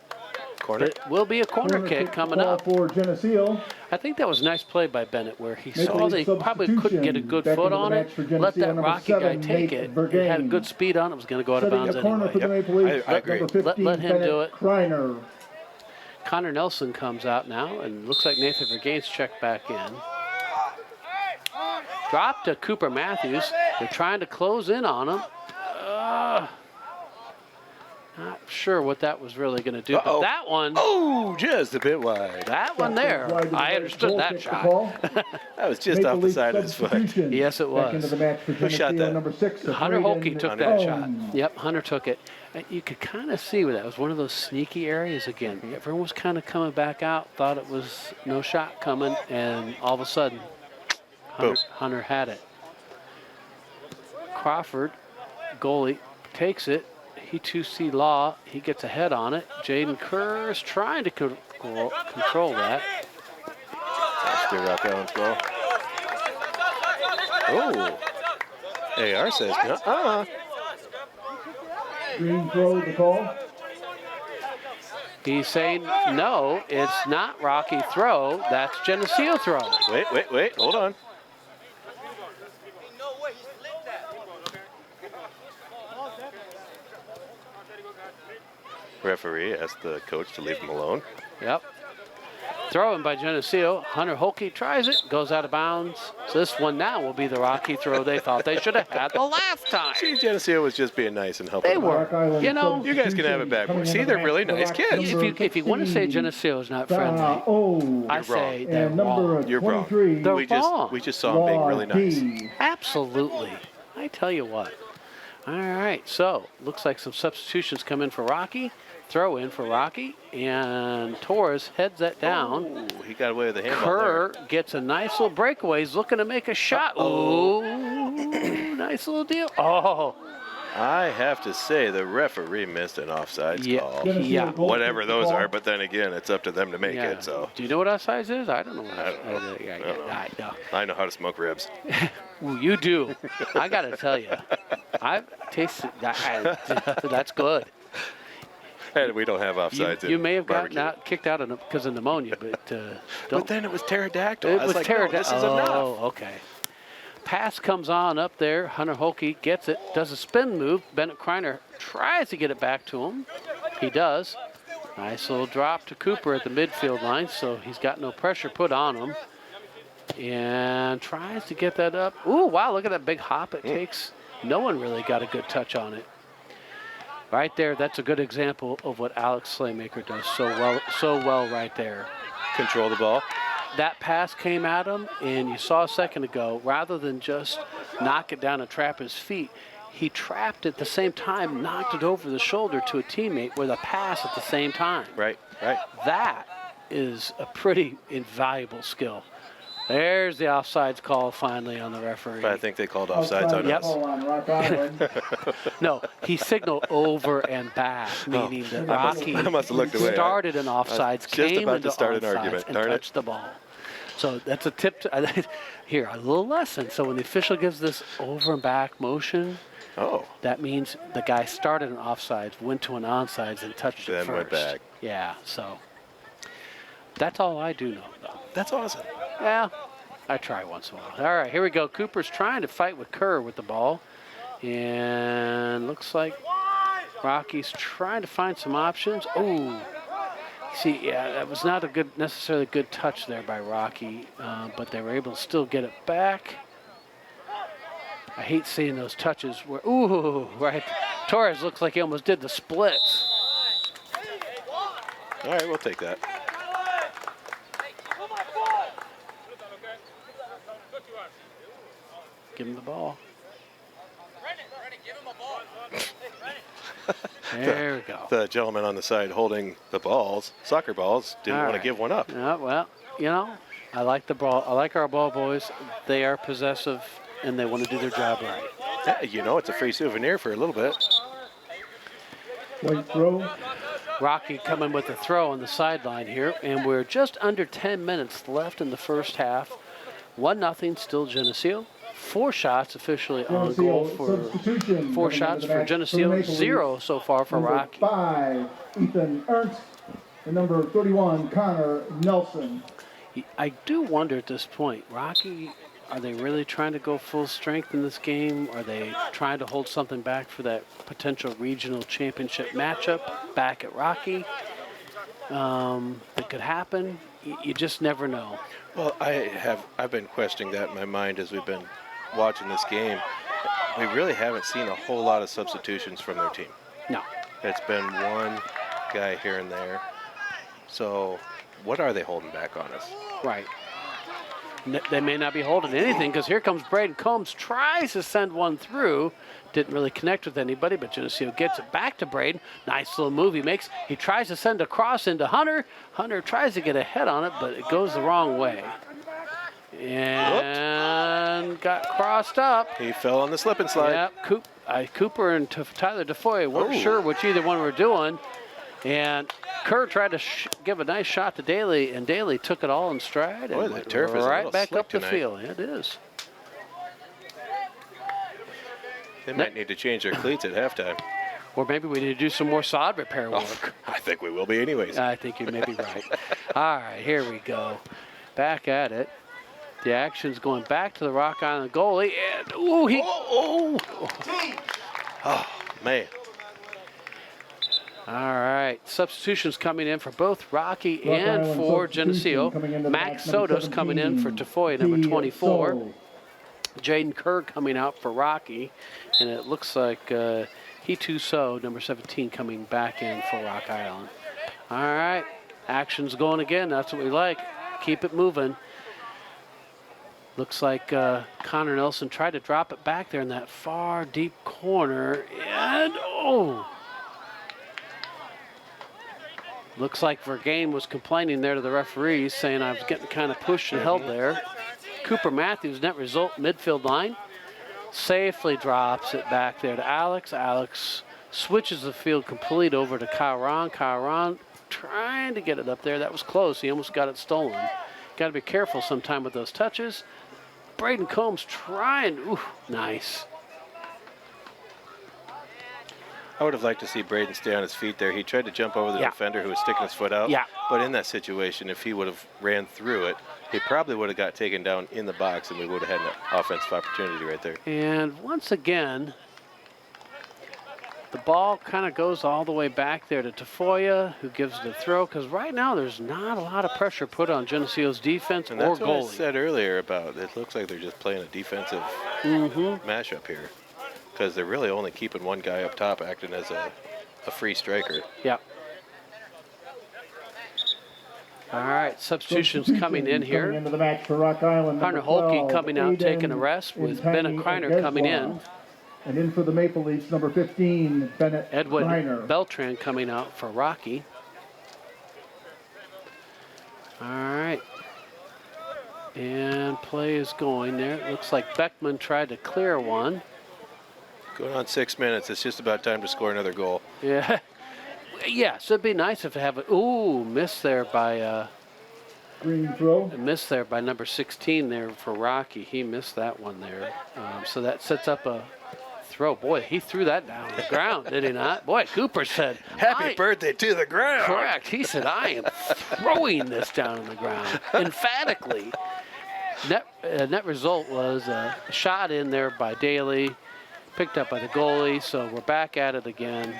[SPEAKER 2] Corner.
[SPEAKER 1] It will be a corner kick coming
[SPEAKER 3] call
[SPEAKER 1] up.
[SPEAKER 3] for Geneseo.
[SPEAKER 1] I think that was a nice play by Bennett where he
[SPEAKER 3] Make
[SPEAKER 1] saw
[SPEAKER 3] a
[SPEAKER 1] they probably couldn't get a
[SPEAKER 3] substitution.
[SPEAKER 1] good
[SPEAKER 3] Back
[SPEAKER 1] foot
[SPEAKER 3] into the
[SPEAKER 1] on
[SPEAKER 3] match
[SPEAKER 1] it.
[SPEAKER 3] for
[SPEAKER 1] Let
[SPEAKER 3] Geneseo,
[SPEAKER 1] that
[SPEAKER 3] number
[SPEAKER 1] Rocky guy
[SPEAKER 3] 7,
[SPEAKER 1] take
[SPEAKER 3] Nate
[SPEAKER 1] it. It
[SPEAKER 3] Vergain.
[SPEAKER 1] had a good speed on it. It was going to go out of
[SPEAKER 3] Setting
[SPEAKER 1] bounds
[SPEAKER 3] a corner for the
[SPEAKER 1] anyway.
[SPEAKER 3] Maple Leafs.
[SPEAKER 2] I agree.
[SPEAKER 3] Number 15,
[SPEAKER 1] Let him
[SPEAKER 3] Bennett
[SPEAKER 1] do it.
[SPEAKER 3] Kreiner.
[SPEAKER 1] Connor Nelson comes out now, and looks like Nathan Vergain's checked back in. Drop to Cooper Matthews. They're trying to close in on him. Not sure what that was really going to do, but that one,
[SPEAKER 2] Oh, just a bit wide.
[SPEAKER 1] that one there,
[SPEAKER 3] Wide to the
[SPEAKER 1] I
[SPEAKER 3] right,
[SPEAKER 1] understood
[SPEAKER 3] goal
[SPEAKER 1] that
[SPEAKER 3] kick to
[SPEAKER 1] shot.
[SPEAKER 3] call.
[SPEAKER 2] That was just
[SPEAKER 3] Maple
[SPEAKER 2] off the
[SPEAKER 3] Leafs
[SPEAKER 2] side of his foot.
[SPEAKER 3] substitution.
[SPEAKER 1] Yes, it
[SPEAKER 3] Back into
[SPEAKER 1] was.
[SPEAKER 3] the match for
[SPEAKER 2] Who shot
[SPEAKER 3] Geneseo,
[SPEAKER 2] that?
[SPEAKER 3] number 6.
[SPEAKER 1] Hunter Holke took that shot.
[SPEAKER 3] Combs.
[SPEAKER 1] Yep, Hunter took it. And you could kind of see where that was one of those sneaky areas again. Everyone was kind of coming back out, thought it was no shot coming, and all of a sudden, Hunter had it. Crawford, goalie, takes it. He 2C Law, he gets a head on it. Jaden Kerr is trying to control that.
[SPEAKER 2] That's the Rock Island's goal. Oh. AR says,
[SPEAKER 3] Green throw the call.
[SPEAKER 1] He's saying, no, it's not Rocky throw. That's Geneseo throw.
[SPEAKER 2] Wait. Hold on. Referee asked the coach to leave him alone.
[SPEAKER 1] Yep. Throw in by Geneseo. Hunter Holke tries it, goes out of bounds. So this one now will be the Rocky throw they thought they should have had the last time.
[SPEAKER 2] See, Geneseo was just being nice and helping.
[SPEAKER 1] They
[SPEAKER 2] them out.
[SPEAKER 1] were. You know,
[SPEAKER 2] You guys can have it back. See, they're really nice kids.
[SPEAKER 1] if you want to say Geneseo is not friendly, I say they're
[SPEAKER 3] And number
[SPEAKER 1] wrong.
[SPEAKER 2] You're wrong.
[SPEAKER 3] 23.
[SPEAKER 1] They're
[SPEAKER 2] We
[SPEAKER 1] wrong.
[SPEAKER 2] just saw them being really nice.
[SPEAKER 3] D.
[SPEAKER 1] Absolutely. I tell you what. All right, so looks like some substitutions come in for Rocky. Throw in for Rocky, and Torres heads that down.
[SPEAKER 2] Ooh, he got away with the handball
[SPEAKER 1] Kerr
[SPEAKER 2] there.
[SPEAKER 1] gets a nice little breakaway. He's looking to make a shot.
[SPEAKER 2] Uh-oh.
[SPEAKER 1] Ooh, nice little deal. Oh,
[SPEAKER 2] I have to say the referee missed an offsides
[SPEAKER 1] yeah,
[SPEAKER 2] call.
[SPEAKER 1] yeah.
[SPEAKER 2] Whatever those are, but then again, it's up to them to make
[SPEAKER 1] Yeah.
[SPEAKER 2] it. So
[SPEAKER 1] Do you know what offsides is? I don't know what
[SPEAKER 2] I don't know.
[SPEAKER 1] offsides is.
[SPEAKER 2] I don't know.
[SPEAKER 1] I know.
[SPEAKER 2] I know how to smoke ribs.
[SPEAKER 1] Ooh, you do. I got to tell you, I've tasted that. That's good.
[SPEAKER 2] And we don't have offsides.
[SPEAKER 1] You
[SPEAKER 2] in
[SPEAKER 1] may have gotten
[SPEAKER 2] barbecue.
[SPEAKER 1] kicked out because of pneumonia, but
[SPEAKER 2] But
[SPEAKER 1] don't.
[SPEAKER 2] then it was pterodactyl.
[SPEAKER 1] It
[SPEAKER 2] I
[SPEAKER 1] was
[SPEAKER 2] like, no,
[SPEAKER 1] pterodactyl.
[SPEAKER 2] this is enough.
[SPEAKER 1] Oh, okay. Pass comes on up there. Hunter Holke gets it, does a spin move. Bennett Kreiner tries to get it back to him. He does. Nice little drop to Cooper at the midfield line, so he's got no pressure put on him. And tries to get that up. Ooh, wow, look at that big hop it takes. No one really got a good touch on it. Right there, that's a good example of what Alex Slaymaker does so well right there.
[SPEAKER 2] Control the ball.
[SPEAKER 1] That pass came at him, and you saw a second ago, rather than just knock it down and trap his feet, he trapped at the same time, knocked it over the shoulder to a teammate with a pass at the same time.
[SPEAKER 2] Right, right.
[SPEAKER 1] That is a pretty invaluable skill. There's the offsides call finally on the referee.
[SPEAKER 2] But I think they called offsides on
[SPEAKER 1] Yep.
[SPEAKER 2] us.
[SPEAKER 3] On Rock Island.
[SPEAKER 1] No, he signaled over and back, meaning that Rocky
[SPEAKER 2] I must have looked away.
[SPEAKER 1] started an offsides,
[SPEAKER 2] just
[SPEAKER 1] came
[SPEAKER 2] about
[SPEAKER 1] into
[SPEAKER 2] to start an
[SPEAKER 1] onside
[SPEAKER 2] argument.
[SPEAKER 1] and
[SPEAKER 2] Darn it.
[SPEAKER 1] touched the ball. So that's a tip. Here, a little lesson. So when the official gives this over and back motion,
[SPEAKER 2] Oh,
[SPEAKER 1] that means the guy started an offsides, went to an onside, and touched it
[SPEAKER 2] Then
[SPEAKER 1] first.
[SPEAKER 2] went back.
[SPEAKER 1] Yeah, so that's all I do know, though.
[SPEAKER 2] that's awesome.
[SPEAKER 1] Yeah, I try once in a while. All right, here we go. Cooper's trying to fight with Kerr with the ball. And looks like Rocky's trying to find some options. Oh, see, yeah, that was not a necessarily good touch there by Rocky, but they were able to still get it back. I hate seeing those touches where, ooh, right. Torres looks like he almost did the splits.
[SPEAKER 2] All right, we'll take that.
[SPEAKER 1] Give him the ball. There we go.
[SPEAKER 2] The gentleman on the side holding the balls, soccer balls, didn't
[SPEAKER 1] All
[SPEAKER 2] want
[SPEAKER 1] right.
[SPEAKER 2] to give one up.
[SPEAKER 1] Yeah, well, you know, I like the ball. I like our ball boys. They are possessive, and they want to do their job right.
[SPEAKER 2] Yeah, you know, it's a free souvenir for a little bit.
[SPEAKER 3] White throw.
[SPEAKER 1] Rocky coming with a throw on the sideline here, and we're just under 10 minutes left in the first half. 1-0 still Geneseo. 4 shots officially on goal for
[SPEAKER 3] Substitution.
[SPEAKER 1] 4
[SPEAKER 3] coming
[SPEAKER 1] shots
[SPEAKER 3] into the
[SPEAKER 1] for
[SPEAKER 3] match
[SPEAKER 1] Geneseo,
[SPEAKER 3] the Maple
[SPEAKER 1] 0
[SPEAKER 3] Leafs.
[SPEAKER 1] so far for
[SPEAKER 3] Number
[SPEAKER 1] Rocky.
[SPEAKER 3] 5, Ethan Ernst. And number 31, Connor Nelson.
[SPEAKER 1] I do wonder at this point, Rocky, are they really trying to go full strength in this game? Are they trying to hold something back for that potential regional championship matchup back at Rocky? That could happen. You just never know.
[SPEAKER 2] Well, I've been questioning that in my mind as we've been watching this game. We really haven't seen a whole lot of substitutions from their team.
[SPEAKER 1] No.
[SPEAKER 2] It's been one guy here and there. So what are they holding back on us?
[SPEAKER 1] Right. They may not be holding anything because here comes Braden Combs, tries to send one through. Didn't really connect with anybody, but Geneseo gets it back to Braden. Nice little move he makes. He tries to send a cross into Hunter. Hunter tries to get a head on it, but it goes the wrong way. And got crossed up.
[SPEAKER 2] He fell on the slip and slide.
[SPEAKER 1] Yep, Cooper and Tyler DeFoy weren't
[SPEAKER 2] Oh.
[SPEAKER 1] sure which either one were doing. And Kerr tried to give a nice shot to Daly, and Daly took it all in stride and
[SPEAKER 2] Boy, the
[SPEAKER 1] went
[SPEAKER 2] turf is a
[SPEAKER 1] right
[SPEAKER 2] little
[SPEAKER 1] back
[SPEAKER 2] slick
[SPEAKER 1] up the
[SPEAKER 2] tonight.
[SPEAKER 1] field. Yeah, it is.
[SPEAKER 2] They might need to change their cleats at halftime.
[SPEAKER 1] Or maybe we need to do some more sod repair work.
[SPEAKER 2] I think we will be anyways.
[SPEAKER 1] I think you may be right. All right, here we go. Back at it. The action's going back to the Rock Island goalie, and
[SPEAKER 2] Oh, man.
[SPEAKER 1] All right, substitutions coming in for both Rocky
[SPEAKER 3] Rock
[SPEAKER 1] and
[SPEAKER 3] Island
[SPEAKER 1] for
[SPEAKER 3] substitution
[SPEAKER 1] Geneseo.
[SPEAKER 3] coming into the
[SPEAKER 1] Max
[SPEAKER 3] match, number
[SPEAKER 1] Soto's coming in for
[SPEAKER 3] 17,
[SPEAKER 1] Tafoya, number 24.
[SPEAKER 3] So.
[SPEAKER 1] Jaden Kerr coming out for Rocky. And it looks like He So, number 17, coming back in for Rock Island. All right, action's going again. That's what we like. Keep it moving. Looks like Connor Nelson tried to drop it back there in that far deep corner. And, oh! Looks like Vergain was complaining there to the referees, saying I was getting kind of pushed and held there. Cooper Matthews, net result, midfield line. Safely drops it back there to Alex. Alex switches the field complete over to Kyle Ron trying to get it up there. That was close. He almost got it stolen. Got to be careful sometime with those touches. Braden Combs trying. Ooh, nice.
[SPEAKER 2] I would have liked to see Braden stay on his feet there. He tried to jump over the defender who was sticking his foot out.
[SPEAKER 1] Yeah.
[SPEAKER 2] But in that situation, if he would have ran through it, he probably would have got taken down in the box, and we would have had an offensive opportunity right there.
[SPEAKER 1] And once again, the ball kind of goes all the way back there to Tafoya, who gives the throw, because right now there's not a lot of pressure put on Geneseo's defense
[SPEAKER 2] And
[SPEAKER 1] or
[SPEAKER 2] that's what I
[SPEAKER 1] goalie.
[SPEAKER 2] said earlier about it looks like they're just playing a defensive mashup here, because they're really only keeping one guy up top acting as a free striker.
[SPEAKER 1] Yep. All right, substitutions coming in here.
[SPEAKER 3] Coming into the match for Rock Island,
[SPEAKER 1] Hunter
[SPEAKER 3] number
[SPEAKER 1] Holke
[SPEAKER 3] 12,
[SPEAKER 1] coming out,
[SPEAKER 3] Aiden
[SPEAKER 1] taking a rest, with Bennett Kreiner coming in.
[SPEAKER 3] And in for the Maple Leafs, number 15, Bennett
[SPEAKER 1] Edwin
[SPEAKER 3] Kreiner.
[SPEAKER 1] Beltran coming out for Rocky. All right. And play is going there. It looks like Beckman tried to clear one.
[SPEAKER 2] Going on 6 minutes, it's just about time to score another goal.
[SPEAKER 1] Yeah. Yes, it'd be nice if it have a miss there by
[SPEAKER 3] Green throw.
[SPEAKER 1] number 16 there for Rocky. He missed that one there. So that sets up a throw. Boy, he threw that down on the ground, did he not? Boy, Cooper said,
[SPEAKER 2] Happy birthday to the ground.
[SPEAKER 1] Correct. He said, I am throwing this down on the ground, emphatically. Net result was a shot in there by Daly, picked up by the goalie, so we're back at it again.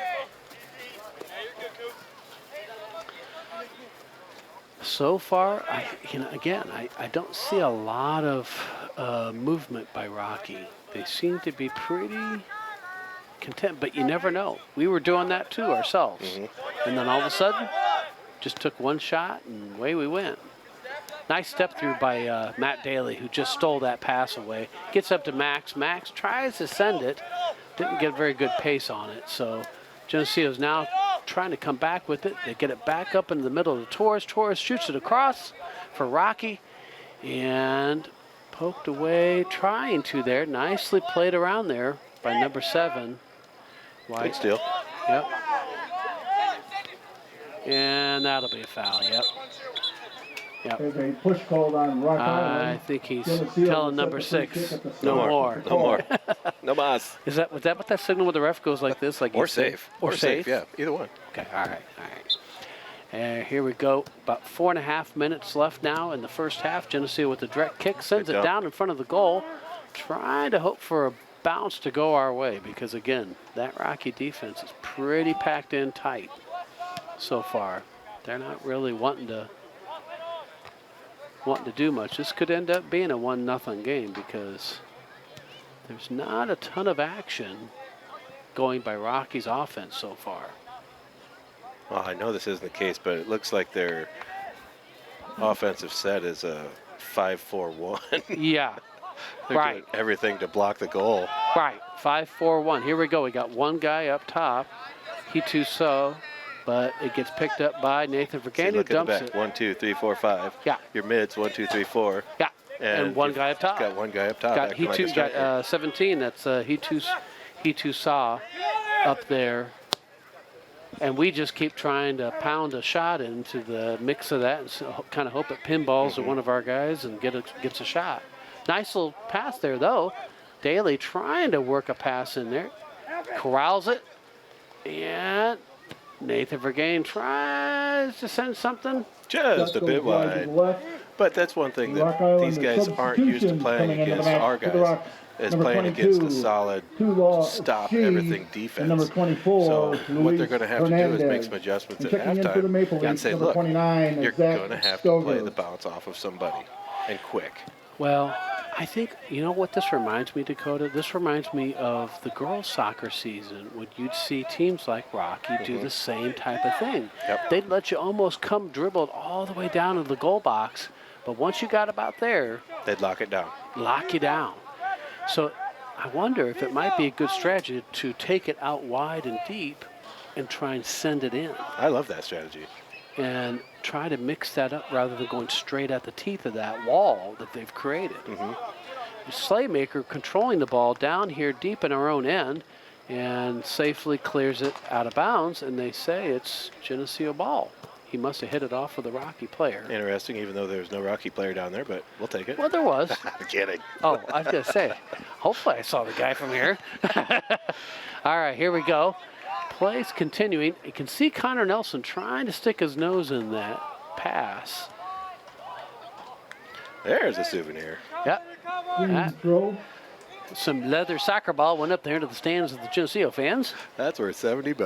[SPEAKER 1] So far, I don't see a lot of movement by Rocky. They seem to be pretty content, but you never know. We were doing that too ourselves. And then all of a sudden, just took one shot and away we went. Nice step through by Matt Daly, who just stole that pass away. Gets up to Max. Max tries to send it. Didn't get very good pace on it. So Geneseo's now trying to come back with it. They get it back up into the middle of Torres. Torres shoots it across for Rocky. And poked away, trying to there. Nicely played around there by number 7. White.
[SPEAKER 2] Good steal.
[SPEAKER 1] Yep. And that'll be a foul, yep. Yep.
[SPEAKER 3] There's a push called on Rock Island.
[SPEAKER 1] I think he's
[SPEAKER 3] Geneseo
[SPEAKER 1] telling
[SPEAKER 3] will
[SPEAKER 1] number
[SPEAKER 3] set the free
[SPEAKER 1] 6,
[SPEAKER 3] kick at the
[SPEAKER 1] no
[SPEAKER 3] start.
[SPEAKER 1] more.
[SPEAKER 2] No more. No mas.
[SPEAKER 1] Was that what that signal with the ref goes like this? Like
[SPEAKER 2] Or
[SPEAKER 1] you said?
[SPEAKER 2] safe.
[SPEAKER 1] Or safe?
[SPEAKER 2] Yeah, either one.
[SPEAKER 1] Okay, all right. And here we go. About 4.5 minutes left now in the first half. Geneseo with the direct kick sends
[SPEAKER 2] Good
[SPEAKER 1] it
[SPEAKER 2] dump.
[SPEAKER 1] down in front of the goal. Trying to hope for a bounce to go our way because, again, that Rocky defense is pretty packed in tight so far. They're not really wanting to do much. This could end up being a 1-0 game because there's not a ton of action going by Rocky's offense so far.
[SPEAKER 2] Well, I know this isn't the case, but it looks like their offensive set is a 5-4-1.
[SPEAKER 1] Yeah,
[SPEAKER 2] They're
[SPEAKER 1] right.
[SPEAKER 2] doing everything to block the goal.
[SPEAKER 1] Right, 5-4-1. Here we go. We got one guy up top. So, but it gets picked up by Nathan
[SPEAKER 2] See,
[SPEAKER 1] Vergain, who
[SPEAKER 2] look at
[SPEAKER 1] dumps
[SPEAKER 2] the back.
[SPEAKER 1] it.
[SPEAKER 2] 1, 2, 3, 4, 5.
[SPEAKER 1] Yeah.
[SPEAKER 2] Your mids, 1, 2, 3, 4.
[SPEAKER 1] Yeah, and one
[SPEAKER 2] you've
[SPEAKER 1] guy up top.
[SPEAKER 2] Got one guy up top.
[SPEAKER 1] Got
[SPEAKER 2] acting like a striker.
[SPEAKER 1] got 17. That's He saw up there. And we just keep trying to pound a shot into the mix of that and so kind of hope it pinballs to one of our guys and gets a shot. Nice little pass there, though. Daly trying to work a pass in there. Corrals it. And Nathan Vergain tries to send something.
[SPEAKER 2] Just a bit
[SPEAKER 3] Goes wide to
[SPEAKER 2] wide.
[SPEAKER 3] the left.
[SPEAKER 2] But that's one thing
[SPEAKER 3] Rock
[SPEAKER 2] that
[SPEAKER 3] Island,
[SPEAKER 2] these
[SPEAKER 3] the
[SPEAKER 2] guys aren't used to
[SPEAKER 3] substitution
[SPEAKER 2] playing
[SPEAKER 3] coming into the
[SPEAKER 2] against
[SPEAKER 3] match
[SPEAKER 2] our
[SPEAKER 3] for the
[SPEAKER 2] guys,
[SPEAKER 3] Rock.
[SPEAKER 2] is
[SPEAKER 3] Number
[SPEAKER 2] playing against
[SPEAKER 3] 22,
[SPEAKER 2] a solid, stop
[SPEAKER 3] She,
[SPEAKER 2] everything
[SPEAKER 3] and
[SPEAKER 2] defense.
[SPEAKER 3] number 24,
[SPEAKER 2] So what
[SPEAKER 3] Luis
[SPEAKER 2] they're going to have to do is make
[SPEAKER 3] Hernandez.
[SPEAKER 2] some adjustments
[SPEAKER 3] And
[SPEAKER 2] at
[SPEAKER 3] checking in for the Maple
[SPEAKER 2] halftime and
[SPEAKER 3] Leafs,
[SPEAKER 2] say,
[SPEAKER 3] number
[SPEAKER 2] look,
[SPEAKER 3] 29,
[SPEAKER 2] you're
[SPEAKER 3] Zach
[SPEAKER 2] going to have to play
[SPEAKER 3] Stoger.
[SPEAKER 2] the bounce off of somebody, and quick.
[SPEAKER 1] Well, I think, you know what this reminds me, Dakota? This reminds me of the girls' soccer season when you'd see teams like Rocky do the same type of thing.
[SPEAKER 2] Yep.
[SPEAKER 1] They'd let you almost come dribbled all the way down to the goal box, but once you got about there,
[SPEAKER 2] They'd lock it down.
[SPEAKER 1] lock you down. So I wonder if it might be a good strategy to take it out wide and deep and try and send it in
[SPEAKER 2] I love that strategy.
[SPEAKER 1] and try to mix that up rather than going straight at the teeth of that wall that they've created. Slaymaker controlling the ball down here deep in our own end and safely clears it out of bounds, and they say it's Geneseo ball. He must have hit it off with a Rocky player.
[SPEAKER 2] Interesting, even though there's no Rocky player down there, but we'll take it.
[SPEAKER 1] Well, there was.
[SPEAKER 2] I'm kidding.
[SPEAKER 1] Oh, I was going to say, hopefully I saw the guy from here. All right, here we go. Plays continuing. You can see Connor Nelson trying to stick his nose in that pass.
[SPEAKER 2] There's a souvenir.
[SPEAKER 1] Yep.
[SPEAKER 3] Green throw.
[SPEAKER 1] Some leather soccer ball went up there into the stands of the Geneseo fans.
[SPEAKER 2] That's worth $70.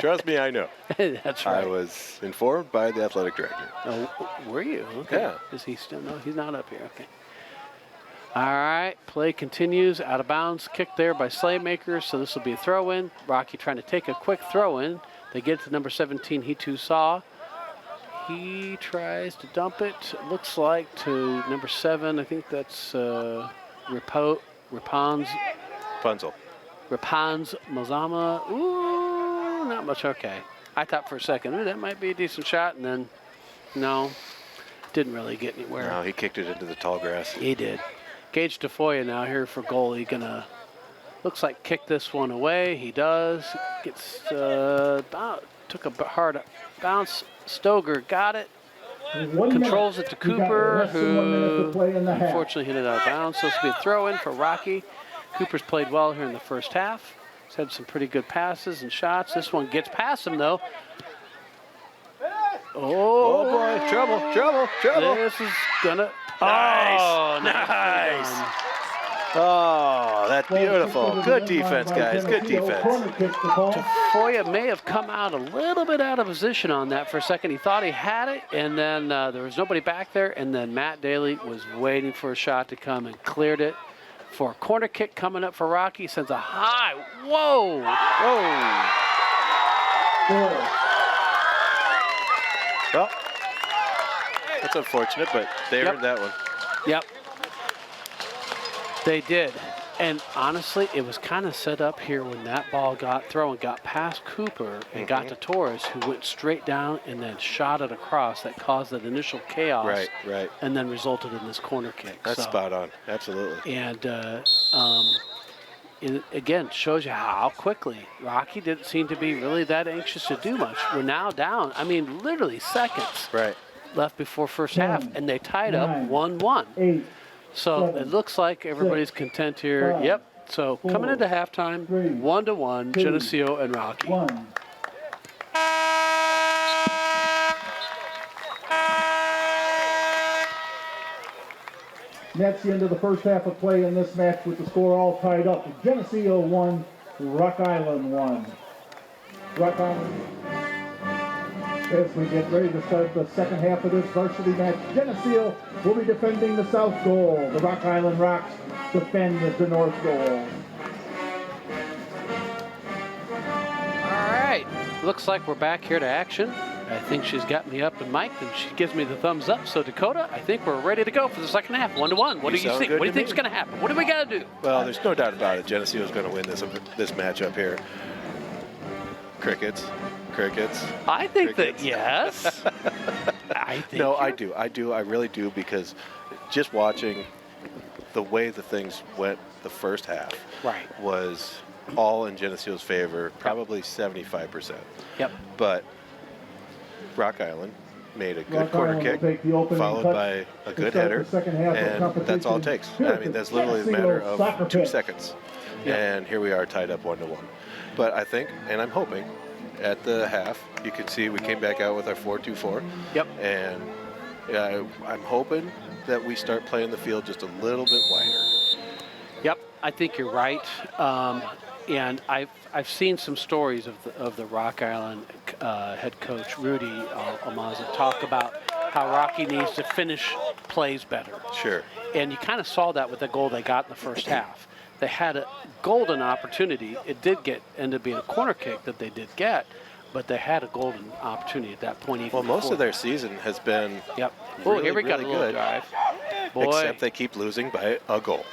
[SPEAKER 2] Trust me, I know.
[SPEAKER 1] That's
[SPEAKER 2] I
[SPEAKER 1] right.
[SPEAKER 2] was informed by the athletic director.
[SPEAKER 1] Oh, were you? Okay.
[SPEAKER 2] Yeah.
[SPEAKER 1] Is he still? No, he's not up here. Okay. All right. Play continues. Out of bounds. Kick there by Slaymaker. So this will be a throw in. Rocky trying to take a quick throw in. They get to number 17. He too saw. He tries to dump it. Looks like to number 7. I think that's Rapon's
[SPEAKER 2] Punzel.
[SPEAKER 1] Mazama. Ooh, not much. Okay. I thought for a second, ooh, that might be a decent shot, and then no, didn't really get anywhere.
[SPEAKER 2] No, he kicked it into the tall grass.
[SPEAKER 1] He did. Gage DeFoya now here for goalie. Gonna, looks like kick this one away. He does. Gets, took a hard bounce. Stoger got it. Controls it to Cooper, who unfortunately hit it out of bounds. So this will be a throw in for Rocky. Cooper's played well here in the first half. He's had some pretty good passes and shots. This one gets past him, though.
[SPEAKER 2] Oh boy, trouble.
[SPEAKER 1] This is gonna.
[SPEAKER 2] Nice.
[SPEAKER 1] Oh,
[SPEAKER 2] Nice. Oh, that's beautiful. Good defense, guys. Good defense.
[SPEAKER 1] Foya may have come out a little bit out of position on that for a second. He thought he had it, and then there was nobody back there, and then Matt Daly was waiting for a shot to come and cleared it for a corner kick coming up for Rocky. Sends a high. Whoa.
[SPEAKER 2] Well, that's unfortunate, but they earned that one.
[SPEAKER 1] Yep. They did. And honestly, it was kind of set up here when that ball got thrown, got past Cooper and got to Torres, who went straight down and then shot it across. That caused that initial chaos.
[SPEAKER 2] Right.
[SPEAKER 1] And then resulted in this corner kick.
[SPEAKER 2] That's spot on. Absolutely.
[SPEAKER 1] And it, again, shows you how quickly Rocky didn't seem to be really that anxious to do much. We're now down, I mean, literally seconds left before first half, and they tied up 1-1. So it looks like everybody's content here.
[SPEAKER 3] 5,
[SPEAKER 1] Yep. So coming into halftime, 1-1, Geneseo and Rocky.
[SPEAKER 3] That's the end of the first half of play in this match with the score all tied up. Geneseo 1, Rock Island 1. Rock Island, as we get ready to start the second half of this varsity match, Geneseo will be defending the south goal. The Rock Island Rocks defend the north goal.
[SPEAKER 1] All right. Looks like we're back here to action. I think she's got me up and mic'd, and she gives me the thumbs up. So, Dakota, I think we're ready to go for the second half, 1-1. What do you think? What do you think's going to happen? What do we got to do?
[SPEAKER 2] Well, there's no doubt about it. Geneseo is going to win this matchup here. Crickets.
[SPEAKER 1] I think
[SPEAKER 2] Crickets.
[SPEAKER 1] that, yes. I think
[SPEAKER 2] No, I do. I really do, because just watching the way the things went the first half was all in Geneseo's favor, probably 75%.
[SPEAKER 1] Yep.
[SPEAKER 2] But Rock Island made a good corner kick, followed by a good header, and that's all it takes. I mean, that's literally a matter of 2 seconds. And here we are tied up 1-1. But I think, and I'm hoping, at the half. You can see we came back out with our 4-2-4.
[SPEAKER 1] Yep.
[SPEAKER 2] And I'm hoping that we start playing the field just a little bit wider.
[SPEAKER 1] Yep, I think you're right. And I've seen some stories of the Rock Island head coach Rudy Almaza talk about how Rocky needs to finish plays better.
[SPEAKER 2] Sure.
[SPEAKER 1] And you kind of saw that with the goal they got in the first half. They had a golden opportunity. It did end up being a corner kick that they did get, but they had a golden opportunity at that point.
[SPEAKER 2] Well, most of their season has been
[SPEAKER 1] Yep. Oh,
[SPEAKER 2] really,
[SPEAKER 1] here we got a
[SPEAKER 2] really
[SPEAKER 1] little
[SPEAKER 2] good.
[SPEAKER 1] drive. Boy,
[SPEAKER 2] Except they keep losing by a goal.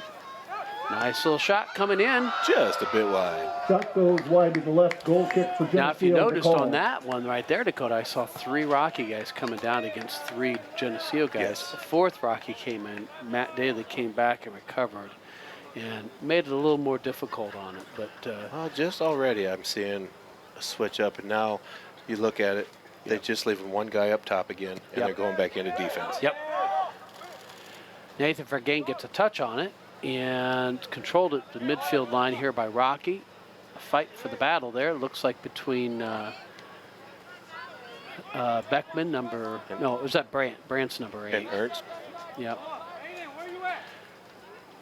[SPEAKER 1] nice little shot coming in.
[SPEAKER 2] Just a bit wide.
[SPEAKER 3] Shot goes wide to the left. Goal kick for Geneseo.
[SPEAKER 1] Now, if you
[SPEAKER 3] to
[SPEAKER 1] noticed
[SPEAKER 3] call.
[SPEAKER 1] on that one right there, Dakota, I saw 3 Rocky guys coming down against 3 Geneseo guys.
[SPEAKER 2] Yes.
[SPEAKER 1] The 4th Rocky came in. Matt Daly came back and recovered and made it a little more difficult on it. But
[SPEAKER 2] Just already I'm seeing a switch up, and now you look at it, they're just leaving one guy up top again, and they're going back into defense.
[SPEAKER 1] Yep. Nathan Vergain gets a touch on it and controlled it the midfield line here by Rocky. A fight for the battle there. It looks like between Beckman, was that Brandt's number 8.
[SPEAKER 2] And Ernst.
[SPEAKER 1] Yep.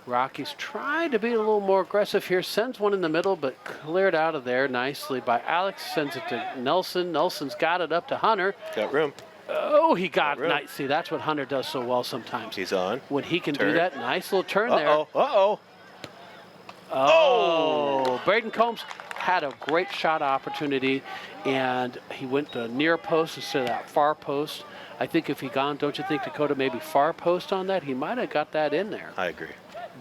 [SPEAKER 1] Rocky's trying to be a little more aggressive here. Sends one in the middle, but cleared out of there nicely by Alex. Sends it to Nelson. Nelson's got it up to Hunter.
[SPEAKER 2] Got room.
[SPEAKER 1] Oh, he got
[SPEAKER 2] room.
[SPEAKER 1] nice. See, that's what Hunter does so well sometimes.
[SPEAKER 2] He's on.
[SPEAKER 1] When he can do
[SPEAKER 2] Turn.
[SPEAKER 1] that, nice little turn there.
[SPEAKER 2] Uh-oh.
[SPEAKER 1] Oh, Braden Combs had a great shot opportunity, and he went to near post instead of that far post. I think if he gone, don't you think, Dakota, maybe far post on that? He might have got that in there.
[SPEAKER 2] I agree.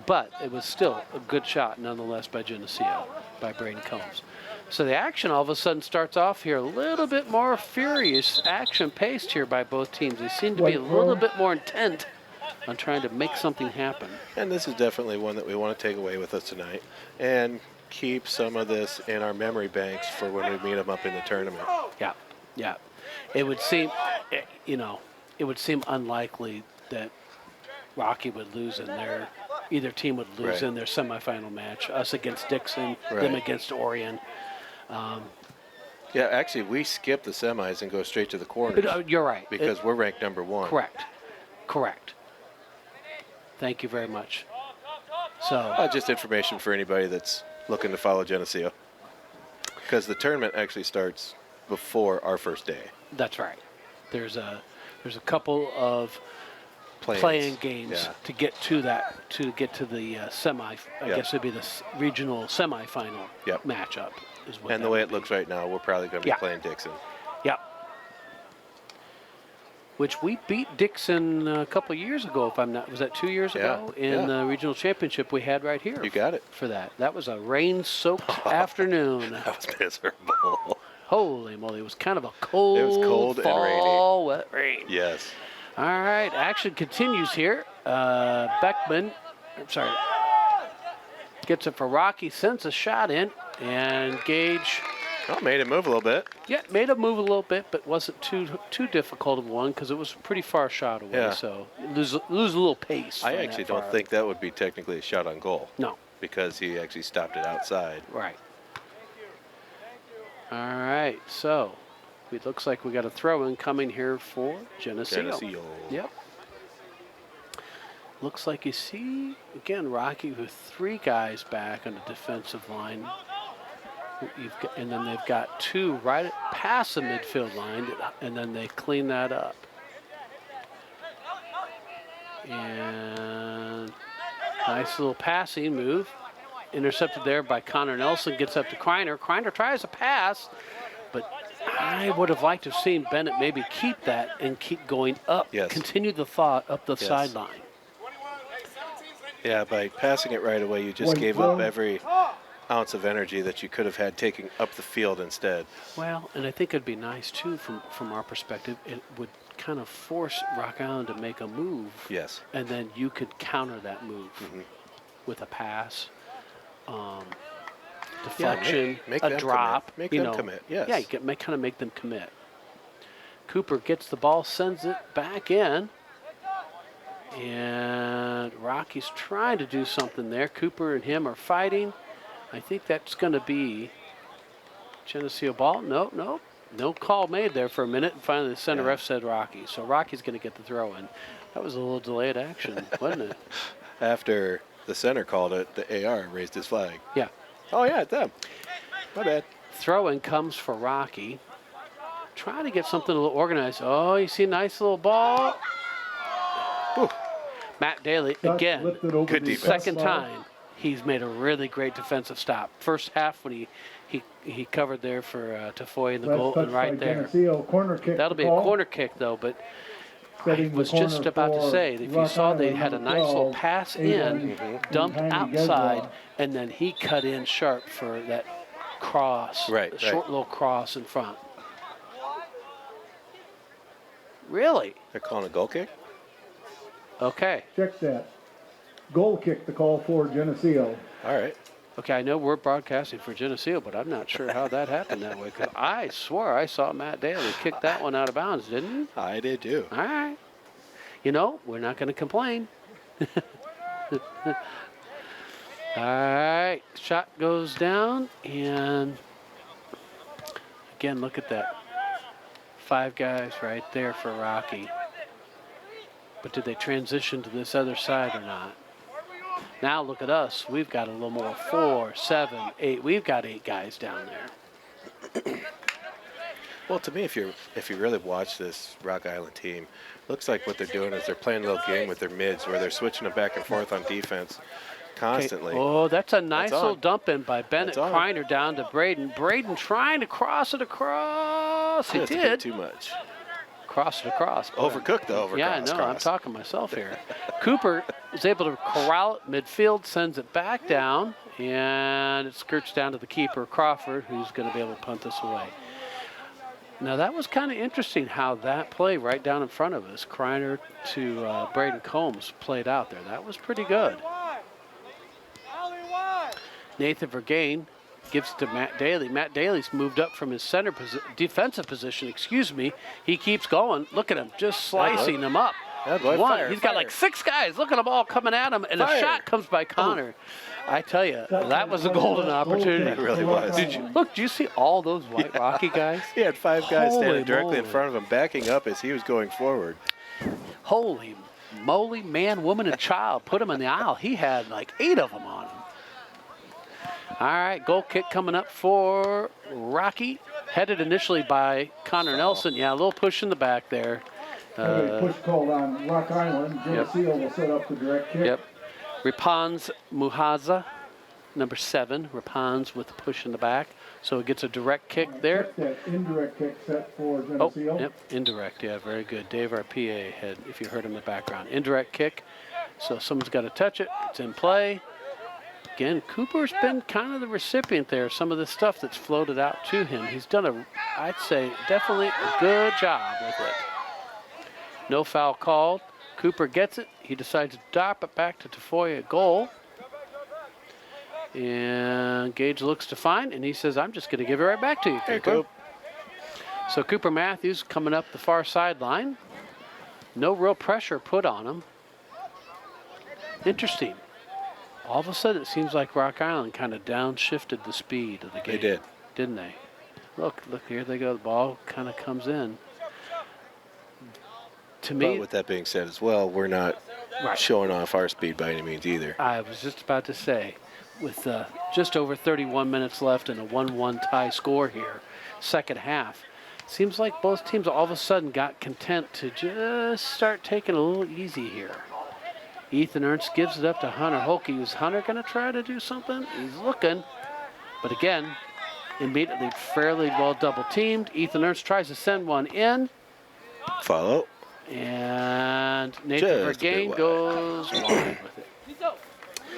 [SPEAKER 1] But it was still a good shot, nonetheless, by Geneseo, by Braden Combs. So the action all of a sudden starts off here a little bit more furious, action-paced here by both teams. They seem to be a little bit more intent on trying to make something happen.
[SPEAKER 2] And this is definitely one that we want to take away with us tonight and keep some of this in our memory banks for when we meet them up in the tournament.
[SPEAKER 1] Yeah. It would seem, it would seem unlikely that Rocky would lose in their, either team would lose
[SPEAKER 2] Right.
[SPEAKER 1] in their semifinal match. Us against Dixon, them
[SPEAKER 2] Right.
[SPEAKER 1] against Orion.
[SPEAKER 2] Yeah, actually, we skip the semis and go straight to the corners.
[SPEAKER 1] But, you're right.
[SPEAKER 2] Because we're ranked number 1.
[SPEAKER 1] Correct. Thank you very much. So
[SPEAKER 2] Just information for anybody that's looking to follow Geneseo. Because the tournament actually starts before our first day.
[SPEAKER 1] that's right. There's a couple of playing games to get to the semi. I guess it'd be the regional semifinal matchup. Is what
[SPEAKER 2] And the way it looks right now, we're probably going to be playing Dixon.
[SPEAKER 1] Yep. Which we beat Dixon a couple years ago, if I'm not. Was that 2 years ago in the regional championship we had right here?
[SPEAKER 2] You got it.
[SPEAKER 1] For that. That was a rain-soaked afternoon.
[SPEAKER 2] That was miserable.
[SPEAKER 1] Holy moly! It was kind of a cold.
[SPEAKER 2] It was cold and rainy.
[SPEAKER 1] Fall, wet rain.
[SPEAKER 2] Yes.
[SPEAKER 1] All right, action continues here. Beckman, gets it for Rocky, sends a shot in, and Gage,
[SPEAKER 2] Made him move a little bit.
[SPEAKER 1] made him move a little bit, but wasn't too difficult of one because it was a pretty far shot away.
[SPEAKER 2] Yeah.
[SPEAKER 1] So lose a little pace.
[SPEAKER 2] I
[SPEAKER 1] from
[SPEAKER 2] actually
[SPEAKER 1] that
[SPEAKER 2] don't
[SPEAKER 1] far.
[SPEAKER 2] think that would be technically a shot on goal.
[SPEAKER 1] No.
[SPEAKER 2] Because he actually stopped it outside.
[SPEAKER 1] Right. All right, so it looks like we got a throw-in coming here for Geneseo. Yep. Looks like you see, again, Rocky with 3 guys back on the defensive line. And then they've got 2 right past the midfield line, and then they clean that up. And nice little passing move. Intercepted there by Connor Nelson, gets up to Kreiner. Kreiner tries a pass, but I would have liked to have seen Bennett maybe keep that and keep going up, continue the thought up the sideline.
[SPEAKER 2] Yeah, by passing it right away, you just gave up every ounce of energy that you could have had taking up the field instead.
[SPEAKER 1] Well, and I think it'd be nice, too, from our perspective. It would kind of force Rock Island to make a move.
[SPEAKER 2] Yes.
[SPEAKER 1] And then you could counter that move with a pass, deflection,
[SPEAKER 2] make
[SPEAKER 1] a
[SPEAKER 2] them
[SPEAKER 1] drop.
[SPEAKER 2] Commit. Make them commit, yes.
[SPEAKER 1] Yeah, you can kind of make them commit. Cooper gets the ball, sends it back in. And Rocky's trying to do something there. Cooper and him are fighting. I think that's going to be Geneseo ball. No call made there for a minute, and finally the center ref said Rocky. So Rocky's going to get the throw in. That was a little delayed action, wasn't it?
[SPEAKER 2] After the center called it, the AR raised his flag.
[SPEAKER 1] Yeah.
[SPEAKER 2] Oh, yeah, it's them. My bad.
[SPEAKER 1] Throw in comes for Rocky. Trying to get something a little organized. Oh, you see a nice little ball.
[SPEAKER 2] Whew.
[SPEAKER 1] Matt Daly, again,
[SPEAKER 2] Good defense.
[SPEAKER 1] second time, he's made a really great defensive stop. First half when he covered there for Tafoy in the goal, and right there.
[SPEAKER 3] Corner kick.
[SPEAKER 1] That'll be a corner kick, though, but I was just about to say, if you saw they had a nice little pass in, dumped outside, and then he cut in sharp for that cross,
[SPEAKER 2] Right,
[SPEAKER 1] short little cross in front. Really?
[SPEAKER 2] They're calling a goal kick?
[SPEAKER 1] Okay.
[SPEAKER 3] Check that. Goal kick, the call for Geneseo.
[SPEAKER 2] All right.
[SPEAKER 1] Okay, I know we're broadcasting for Geneseo, but I'm not sure how that happened that way, because I swore I saw Matt Daly kick that one out of bounds, didn't he?
[SPEAKER 2] I did too.
[SPEAKER 1] All right. You know, we're not going to complain. All right, shot goes down, and again, look at that. 5 guys right there for Rocky. But did they transition to this other side or not? Now look at us. We've got a little more. 4, 7, 8. We've got 8 guys down there.
[SPEAKER 2] Well, to me, if you really watch this Rock Island team, looks like what they're doing is they're playing a little game with their mids where they're switching them back and forth on defense constantly.
[SPEAKER 1] Okay. Oh, that's a nice little dump in by Bennett
[SPEAKER 2] That's on.
[SPEAKER 1] Kreiner down to Braden. Braden trying to cross it across. He
[SPEAKER 2] That's a
[SPEAKER 1] did.
[SPEAKER 2] bit too much.
[SPEAKER 1] Cross it across.
[SPEAKER 2] Overcooked the overcross.
[SPEAKER 1] Yeah, I know. I'm
[SPEAKER 2] cross.
[SPEAKER 1] talking myself here. Cooper is able to corral it midfield, sends it back down, and it skirts down to the keeper, Crawford, who's going to be able to punt this away. Now, that was kind of interesting how that play right down in front of us, Kreiner to Braden Combs, played out there. That was pretty good. Nathan Vergain gives it to Matt Daly. Matt Daly's moved up from his center defensive position, He keeps going. Look at him, just slicing them up.
[SPEAKER 2] Yeah, boy, fire,
[SPEAKER 1] He's got like 6 guys. Look at them all coming at him, and a shot comes by Connor. I tell you, that was a golden opportunity.
[SPEAKER 2] It really was.
[SPEAKER 1] Did you see all those White Rocky guys?
[SPEAKER 2] He had 5 guys
[SPEAKER 1] Holy
[SPEAKER 2] standing directly in
[SPEAKER 1] moly.
[SPEAKER 2] front of him, backing up as he was going forward.
[SPEAKER 1] Holy moly, man, woman, and child. Put him in the aisle. He had like 8 of them on him. All right, goal kick coming up for Rocky. Headed initially by Connor Nelson. Yeah, a little push in the back there.
[SPEAKER 3] Push called on Rock Island. Geneseo will set up the direct kick.
[SPEAKER 1] Yep. Rapans Muhaza, number 7. Rapans with the push in the back. So it gets a direct kick there.
[SPEAKER 3] Check that indirect kick set for
[SPEAKER 1] Oh,
[SPEAKER 3] Geneseo.
[SPEAKER 1] yep, indirect. Yeah, very good. Dave, our PA, had, if you heard him in the background. Indirect kick. So someone's got to touch it. It's in play. Again, Cooper's been kind of the recipient there, some of the stuff that's floated out to him. He's done I'd say, definitely a good job with it. No foul called. Cooper gets it. He decides to drop it back to Tafoya at goal. And Gage looks to find, and he says, I'm just going to give it right back to you,
[SPEAKER 2] Hey,
[SPEAKER 1] Cooper.
[SPEAKER 2] Coop.
[SPEAKER 1] So Cooper Matthews coming up the far sideline. No real pressure put on him. Interesting. All of a sudden, it seems like Rock Island kind of downshifted the speed of the game.
[SPEAKER 2] They did.
[SPEAKER 1] Didn't they? Look, here they go. The ball kind of comes in. To me,
[SPEAKER 2] But with that being said as well, we're not showing off our speed by any means either.
[SPEAKER 1] I was just about to say, with just over 31 minutes left and a 1-1 tie score here, second half, seems like both teams all of a sudden got content to just start taking a little easy here. Ethan Ernst gives it up to Hunter Holke. Is Hunter going to try to do something? He's looking. But again, immediately fairly well double teamed. Ethan Ernst tries to send one in.
[SPEAKER 2] Follow.
[SPEAKER 1] And Nathan
[SPEAKER 2] Just a bit
[SPEAKER 1] Vergain
[SPEAKER 2] wide.
[SPEAKER 1] goes wide with it.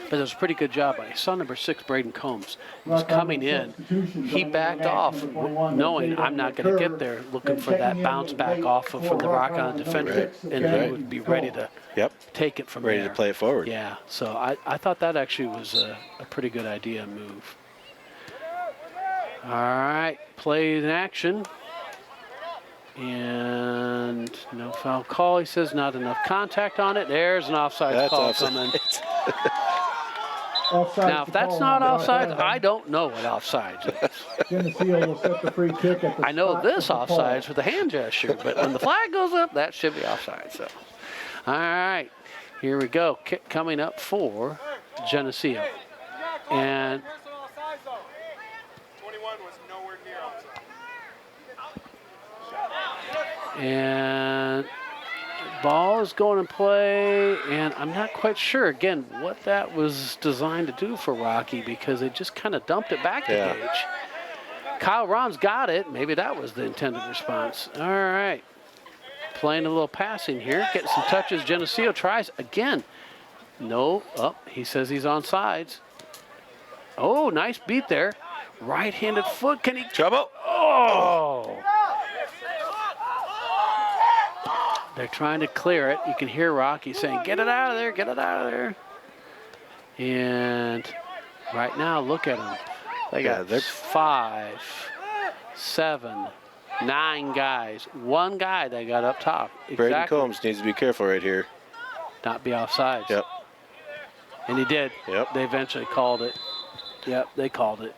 [SPEAKER 1] But it was a pretty good job by son number 6, Braden Combs. He was coming in. He backed off, knowing I'm not going to get there, looking for that bounce back off from the Rock Island defender, and he would be ready to take it from there.
[SPEAKER 2] Ready to play it forward.
[SPEAKER 1] Yeah, so I thought that actually was a pretty good idea and move. All right, play in action. And no foul call. He says not enough contact on it. There's an offside
[SPEAKER 2] That's
[SPEAKER 1] call
[SPEAKER 2] offside.
[SPEAKER 1] coming.
[SPEAKER 3] Offside.
[SPEAKER 1] Now, if that's not offside, I don't know what offsides is.
[SPEAKER 3] Geneseo will set the free kick at the
[SPEAKER 1] I know
[SPEAKER 3] spot
[SPEAKER 1] this
[SPEAKER 3] of the call.
[SPEAKER 1] offsides with the hand gesture, but when the flag goes up, that should be offside. So, all right, here we go. Kick coming up for Geneseo. And
[SPEAKER 4] 21 was nowhere near offside.
[SPEAKER 1] And ball is going in play, and I'm not quite sure, again, what that was designed to do for Rocky, because they just kind of dumped it back to Gage. Kyle Rom's got it. Maybe that was the intended response. All right. Playing a little passing here, getting some touches. Geneseo tries again. No, he says he's on sides. Oh, nice beat there. Right-handed foot, can he?
[SPEAKER 2] Trouble.
[SPEAKER 1] Oh! They're trying to clear it. You can hear Rocky saying, get it out of there, get it out of there. And right now, look at them. They got 5, 7, 9 guys. One guy they got up top.
[SPEAKER 2] Braden Combs needs to be careful right here.
[SPEAKER 1] Not be offsides.
[SPEAKER 2] Yep.
[SPEAKER 1] And he did.
[SPEAKER 2] Yep.
[SPEAKER 1] They eventually called it. Yep, they called it.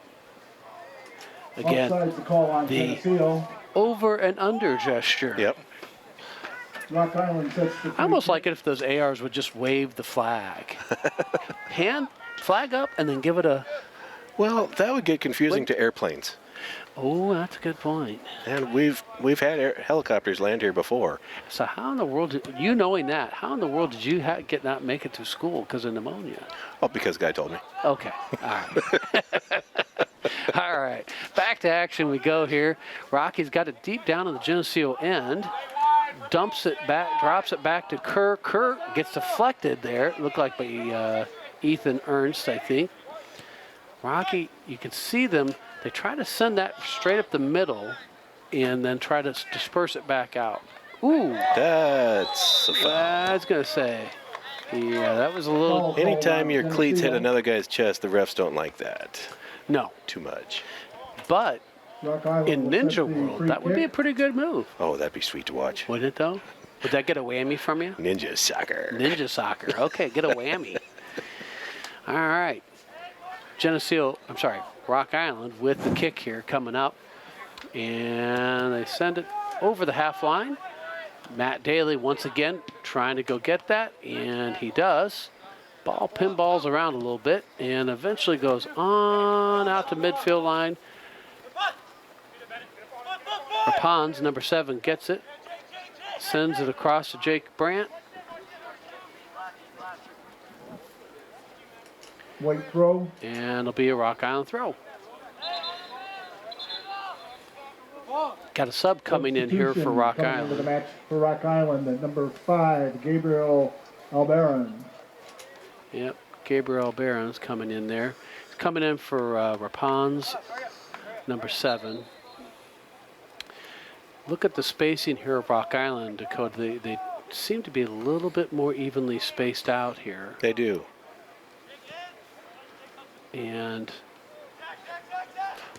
[SPEAKER 1] Again,
[SPEAKER 3] Offside's the call on Geneseo.
[SPEAKER 1] over and under gesture.
[SPEAKER 2] Yep.
[SPEAKER 3] Rock Island sets the free
[SPEAKER 1] I almost
[SPEAKER 3] kick.
[SPEAKER 1] like it if those ARs would just wave the flag. Hand, flag up, and then give it a...
[SPEAKER 2] Well, that would get confusing to airplanes.
[SPEAKER 1] Oh, that's a good point.
[SPEAKER 2] And we've had helicopters land here before.
[SPEAKER 1] So how in the world, you knowing that, how in the world did you not make it to school because of pneumonia?
[SPEAKER 2] Oh, because the guy told me.
[SPEAKER 1] Okay, all right. All right, back to action we go here. Rocky's got it deep down on the Geneseo end. Dumps it back, drops it back to Kerr. Kerr gets deflected there. It looked like by Ethan Ernst, I think. Rocky, you can see them. They try to send that straight up the middle and then try to disperse it back out. Ooh.
[SPEAKER 2] That's a foul.
[SPEAKER 1] I was going to say, yeah, that was a little...
[SPEAKER 2] Anytime your cleats hit another guy's chest, the refs don't like that
[SPEAKER 1] No.
[SPEAKER 2] too much.
[SPEAKER 1] But
[SPEAKER 3] Rock Island
[SPEAKER 1] in
[SPEAKER 3] will set
[SPEAKER 1] Ninja
[SPEAKER 3] the
[SPEAKER 1] World,
[SPEAKER 3] free
[SPEAKER 1] that would be a
[SPEAKER 3] kick.
[SPEAKER 1] pretty good move.
[SPEAKER 2] Oh, that'd be sweet to watch.
[SPEAKER 1] Wouldn't it, though? Would that get a whammy from you?
[SPEAKER 2] Ninja soccer.
[SPEAKER 1] Ninja soccer. Okay, get a whammy. All right. Rock Island with the kick here coming up. And they send it over the half line. Matt Daly once again trying to go get that, and he does. Ball pinballs around a little bit and eventually goes on out to midfield line. Rapons, number 7, gets it. Sends it across to Jake Brandt.
[SPEAKER 3] White throw.
[SPEAKER 1] And it'll be a Rock Island throw. Got a sub coming in here for
[SPEAKER 3] Substitution
[SPEAKER 1] Rock
[SPEAKER 3] coming into the
[SPEAKER 1] Island.
[SPEAKER 3] match for Rock Island at number 5, Gabriel Albaran.
[SPEAKER 1] Yep, Gabriel Barron's coming in there. He's coming in for Rapons, number 7. Look at the spacing here of Rock Island, Dakota. They seem to be a little bit more evenly spaced out here.
[SPEAKER 2] They do.
[SPEAKER 1] And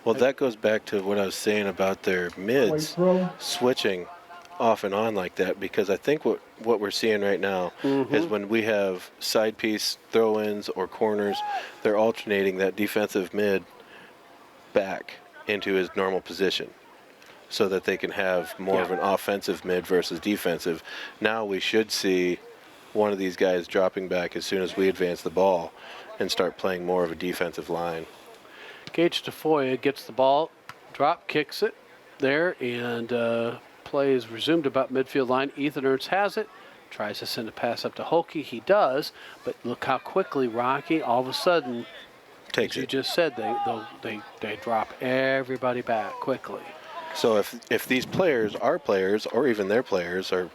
[SPEAKER 2] Well, that goes back to what I was saying about their
[SPEAKER 3] White
[SPEAKER 2] mids
[SPEAKER 3] throw.
[SPEAKER 2] switching off and on like that, because I think what we're seeing right now is when we have side piece throw-ins or corners, they're alternating that defensive mid back into his normal position so that they can have more of an offensive mid versus defensive. Now we should see one of these guys dropping back as soon as we advance the ball and start playing more of a defensive line.
[SPEAKER 1] Gage Tafoya gets the ball, drop kicks it there, and play is resumed about midfield line. Ethan Ernst has it, tries to send a pass up to Holke. He does, but look how quickly Rocky, all of a sudden,
[SPEAKER 2] Takes
[SPEAKER 1] as you
[SPEAKER 2] it.
[SPEAKER 1] just said, they drop everybody back quickly.
[SPEAKER 2] So if these players, our players, or even their players, are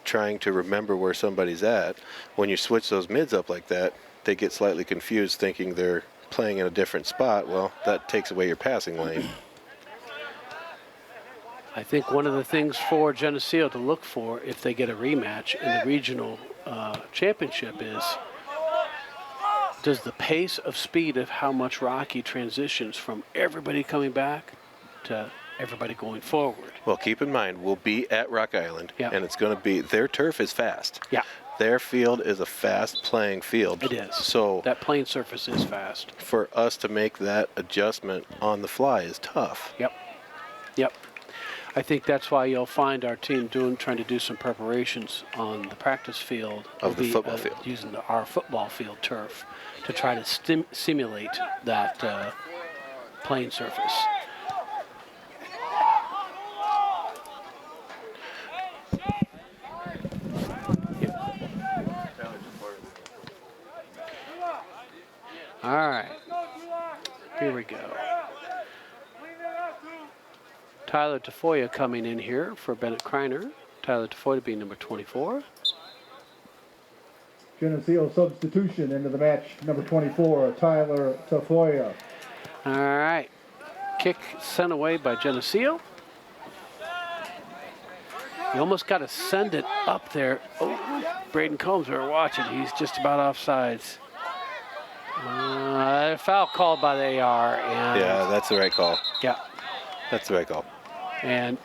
[SPEAKER 2] trying to remember where somebody's at, when you switch those mids up like that, they get slightly confused thinking they're playing in a different spot. Well, that takes away your passing lane.
[SPEAKER 1] I think one of the things for Geneseo to look for if they get a rematch in the regional championship is, does the pace of speed of how much Rocky transitions from everybody coming back to everybody going forward.
[SPEAKER 2] Well, keep in mind, we'll be at Rock Island,
[SPEAKER 1] Yeah.
[SPEAKER 2] and it's going to be, their turf is fast.
[SPEAKER 1] Yeah.
[SPEAKER 2] their field is a fast playing field.
[SPEAKER 1] It is.
[SPEAKER 2] So
[SPEAKER 1] That playing surface is fast.
[SPEAKER 2] for us to make that adjustment on the fly is tough.
[SPEAKER 1] Yep. Yep. I think that's why you'll find our team trying to do some preparations on the practice field
[SPEAKER 2] Of the football field.
[SPEAKER 1] using our football field turf to try to simulate that playing surface. All right, here we go. Tyler Tafoya coming in here for Bennett Kreiner. Tyler Tafoya being number 24.
[SPEAKER 3] Geneseo substitution into the match, number 24, Tyler Tafoya.
[SPEAKER 1] All right, kick sent away by Geneseo. You almost got to send it up there. Oh, Braden Combs, we were watching. He's just about offsides. Foul called by the AR. And
[SPEAKER 2] Yeah, that's the right call.
[SPEAKER 1] yeah.
[SPEAKER 2] That's the right call.
[SPEAKER 1] And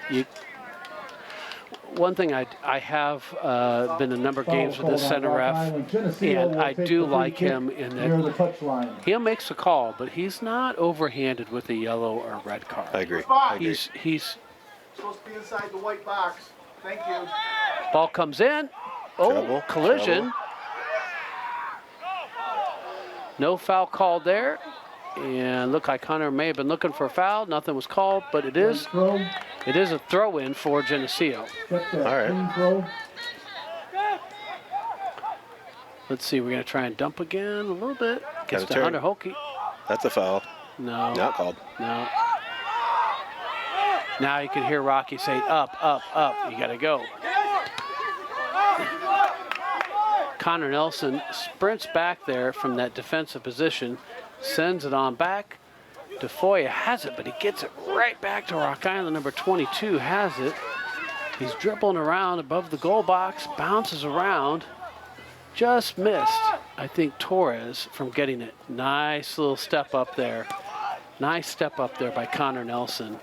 [SPEAKER 1] one thing I have been a number of games with this center ref, and I do like him in that he makes a call, but he's not overhanded with a yellow or red card.
[SPEAKER 2] I agree. I agree.
[SPEAKER 1] He's
[SPEAKER 4] Supposed to be inside the white box. Thank you.
[SPEAKER 1] ball comes in. Oh,
[SPEAKER 2] Trouble,
[SPEAKER 1] collision.
[SPEAKER 2] trouble.
[SPEAKER 1] No foul called there. And look like Hunter may have been looking for a foul. Nothing was called, but it is a throw-in for Geneseo.
[SPEAKER 2] All right.
[SPEAKER 1] Let's see, we're going to try and dump again a little bit. Gets
[SPEAKER 2] Gotta
[SPEAKER 1] to
[SPEAKER 2] turn.
[SPEAKER 1] Hunter Hoke.
[SPEAKER 2] That's a foul.
[SPEAKER 1] No.
[SPEAKER 2] Not called.
[SPEAKER 1] No. Now you can hear Rocky say, up, up, up. You got to go. Connor Nelson sprints back there from that defensive position, sends it on back. Tafoya has it, but he gets it right back to Rock Island. Number 22 has it. He's dribbling around above the goal box, bounces around. Just missed, I think, Torres from getting it. Nice little step up there. Nice step up there by Connor Nelson.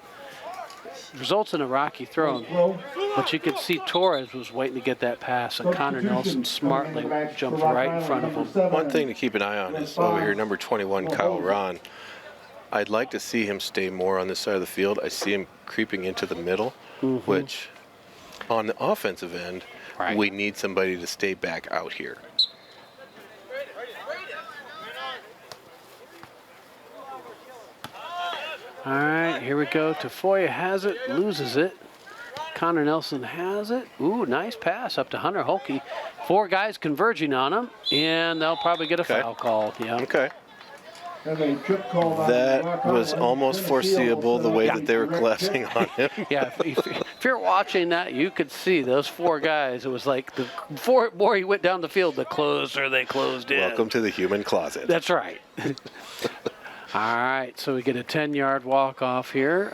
[SPEAKER 1] Results in a Rocky throw, but you could see Torres was waiting to get that pass, and Connor Nelson smartly jumps right in front of him.
[SPEAKER 2] One thing to keep an eye on is over here, number 21, Kyle Ron. I'd like to see him stay more on this side of the field. I see him creeping into the middle, which on the offensive end,
[SPEAKER 1] Right.
[SPEAKER 2] we need somebody to stay back out here.
[SPEAKER 1] All right, here we go. Tafoya has it, loses it. Connor Nelson has it. Ooh, nice pass up to Hunter Hoke. 4 guys converging on him, and they'll probably get a
[SPEAKER 2] Okay.
[SPEAKER 1] foul call. Yeah.
[SPEAKER 2] Okay. That was almost foreseeable, the way that they were collapsing on him.
[SPEAKER 1] Yeah, if you're watching that, you could see those 4 guys. It was like the more he went down the field, the closer they closed in.
[SPEAKER 2] Welcome to the human closet.
[SPEAKER 1] That's right. All right, so we get a 10-yard walk-off here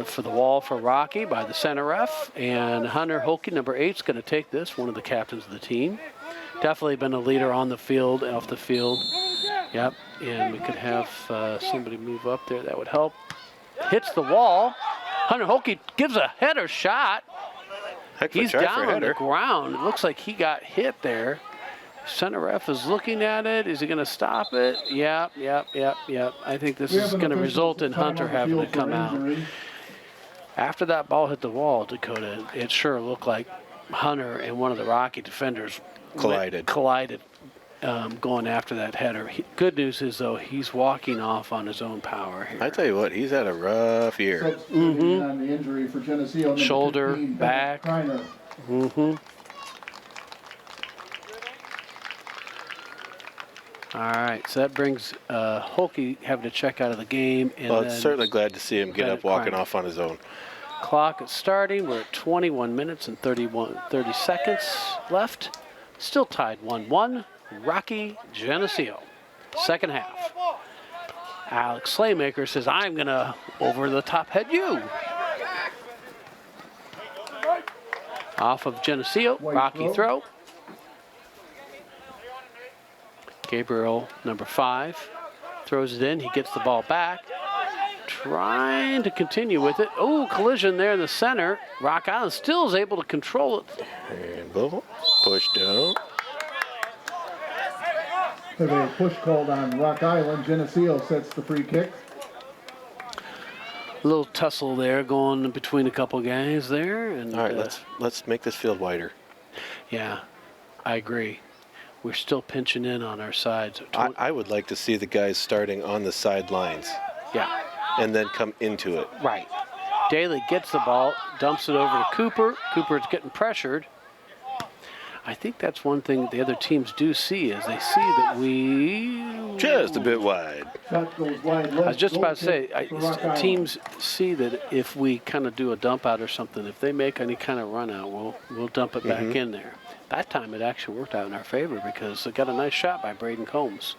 [SPEAKER 1] for the wall for Rocky by the center ref. And Hunter Hoke, number 8, is going to take this, one of the captains of the team. Definitely been a leader on the field, off the field. Yep, and we could have somebody move up there. That would help. Hits the wall. Hunter Hoke gives a header shot.
[SPEAKER 2] Heck of a
[SPEAKER 1] He's
[SPEAKER 2] try for
[SPEAKER 1] down
[SPEAKER 2] a
[SPEAKER 1] on the
[SPEAKER 2] header.
[SPEAKER 1] ground. It looks like he got hit there. Center ref is looking at it. Is he going to stop it? Yep. I think this is going to result in Hunter having to come out. After that ball hit the wall, Dakota, it sure looked like Hunter and one of the Rocky defenders collided going after that header. Good news is, though, he's walking off on his own power here.
[SPEAKER 2] I tell you what, he's had a rough year.
[SPEAKER 3] On the injury for Geneseo, number
[SPEAKER 1] Shoulder,
[SPEAKER 3] 15,
[SPEAKER 1] back.
[SPEAKER 3] Kreiner.
[SPEAKER 1] All right, so that brings Hoke having to check out of the game. And
[SPEAKER 2] Well,
[SPEAKER 1] then
[SPEAKER 2] it's certainly glad to see him get
[SPEAKER 1] Bennett
[SPEAKER 2] up walking
[SPEAKER 1] Kreiner.
[SPEAKER 2] off on his own.
[SPEAKER 1] Clock is starting. We're at 21 minutes and 30 seconds left. Still tied 1-1. Rocky Geneseo. Second half. Alex Slaymaker says, I'm going to over the top head you. Off of Geneseo. Rocky throw. Gabriel, number 5, throws it in. He gets the ball back. Trying to continue with it. Oh, collision there in the center. Rock Island still is able to control it.
[SPEAKER 2] And boom, push down.
[SPEAKER 3] There's a push called on Rock Island. Geneseo sets the free kick.
[SPEAKER 1] A little tussle there going between a couple guys there. And,
[SPEAKER 2] All right, let's make this field wider.
[SPEAKER 1] Yeah, I agree. We're still pinching in on our sides.
[SPEAKER 2] I would like to see the guys starting on the sidelines
[SPEAKER 1] Yeah,
[SPEAKER 2] and then come into it.
[SPEAKER 1] right. Daly gets the ball, dumps it over to Cooper. Cooper's getting pressured. I think that's one thing the other teams do see is they see that we...
[SPEAKER 2] Just a bit wide.
[SPEAKER 3] Shot goes wide left.
[SPEAKER 1] I was just
[SPEAKER 3] Goal
[SPEAKER 1] about to say,
[SPEAKER 3] kick for Rock Island.
[SPEAKER 1] teams see that if we kind of do a dump out or something, if they make any kind of run out, we'll dump it back in there. That time it actually worked out in our favor because it got a nice shot by Braden Combs.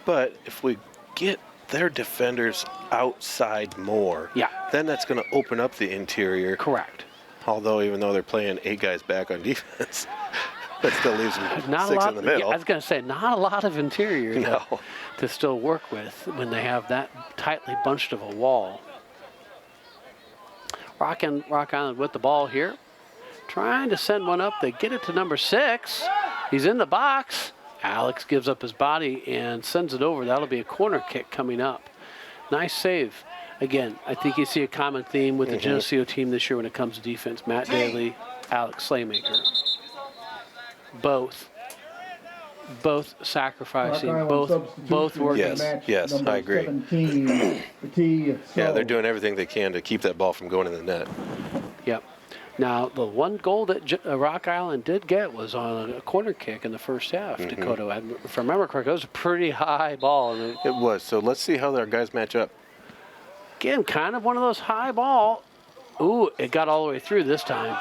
[SPEAKER 2] But if we get their defenders outside more,
[SPEAKER 1] Yeah.
[SPEAKER 2] then that's going to open up the interior.
[SPEAKER 1] Correct.
[SPEAKER 2] Although even though they're playing 8 guys back on defense, that still leaves them
[SPEAKER 1] Not a
[SPEAKER 2] 6
[SPEAKER 1] lot.
[SPEAKER 2] in the middle.
[SPEAKER 1] Yeah, I was going to say, not a lot of interior
[SPEAKER 2] No.
[SPEAKER 1] to still work with when they have that tightly bunched of a wall. Rock Island with the ball here. Trying to send one up. They get it to number 6. He's in the box. Alex gives up his body and sends it over. That'll be a corner kick coming up. Nice save. Again, I think you see a common theme with the Geneseo team this year when it comes to defense. Matt Daly, Alex Slaymaker. Both sacrificing,
[SPEAKER 3] Rock Island
[SPEAKER 1] both
[SPEAKER 3] substitution
[SPEAKER 1] working.
[SPEAKER 2] Yes,
[SPEAKER 3] match
[SPEAKER 2] yes,
[SPEAKER 3] number
[SPEAKER 2] I agree.
[SPEAKER 3] 17, T.
[SPEAKER 2] Yeah, they're doing everything they can to keep that ball from going in the net.
[SPEAKER 1] Yep. Now, the one goal that Rock Island did get was on a corner kick in the first half. Dakota, if I remember correctly, it was a pretty high ball. And
[SPEAKER 2] It was. So let's see how our guys match up.
[SPEAKER 1] again, kind of one of those high ball. Ooh, it got all the way through this time.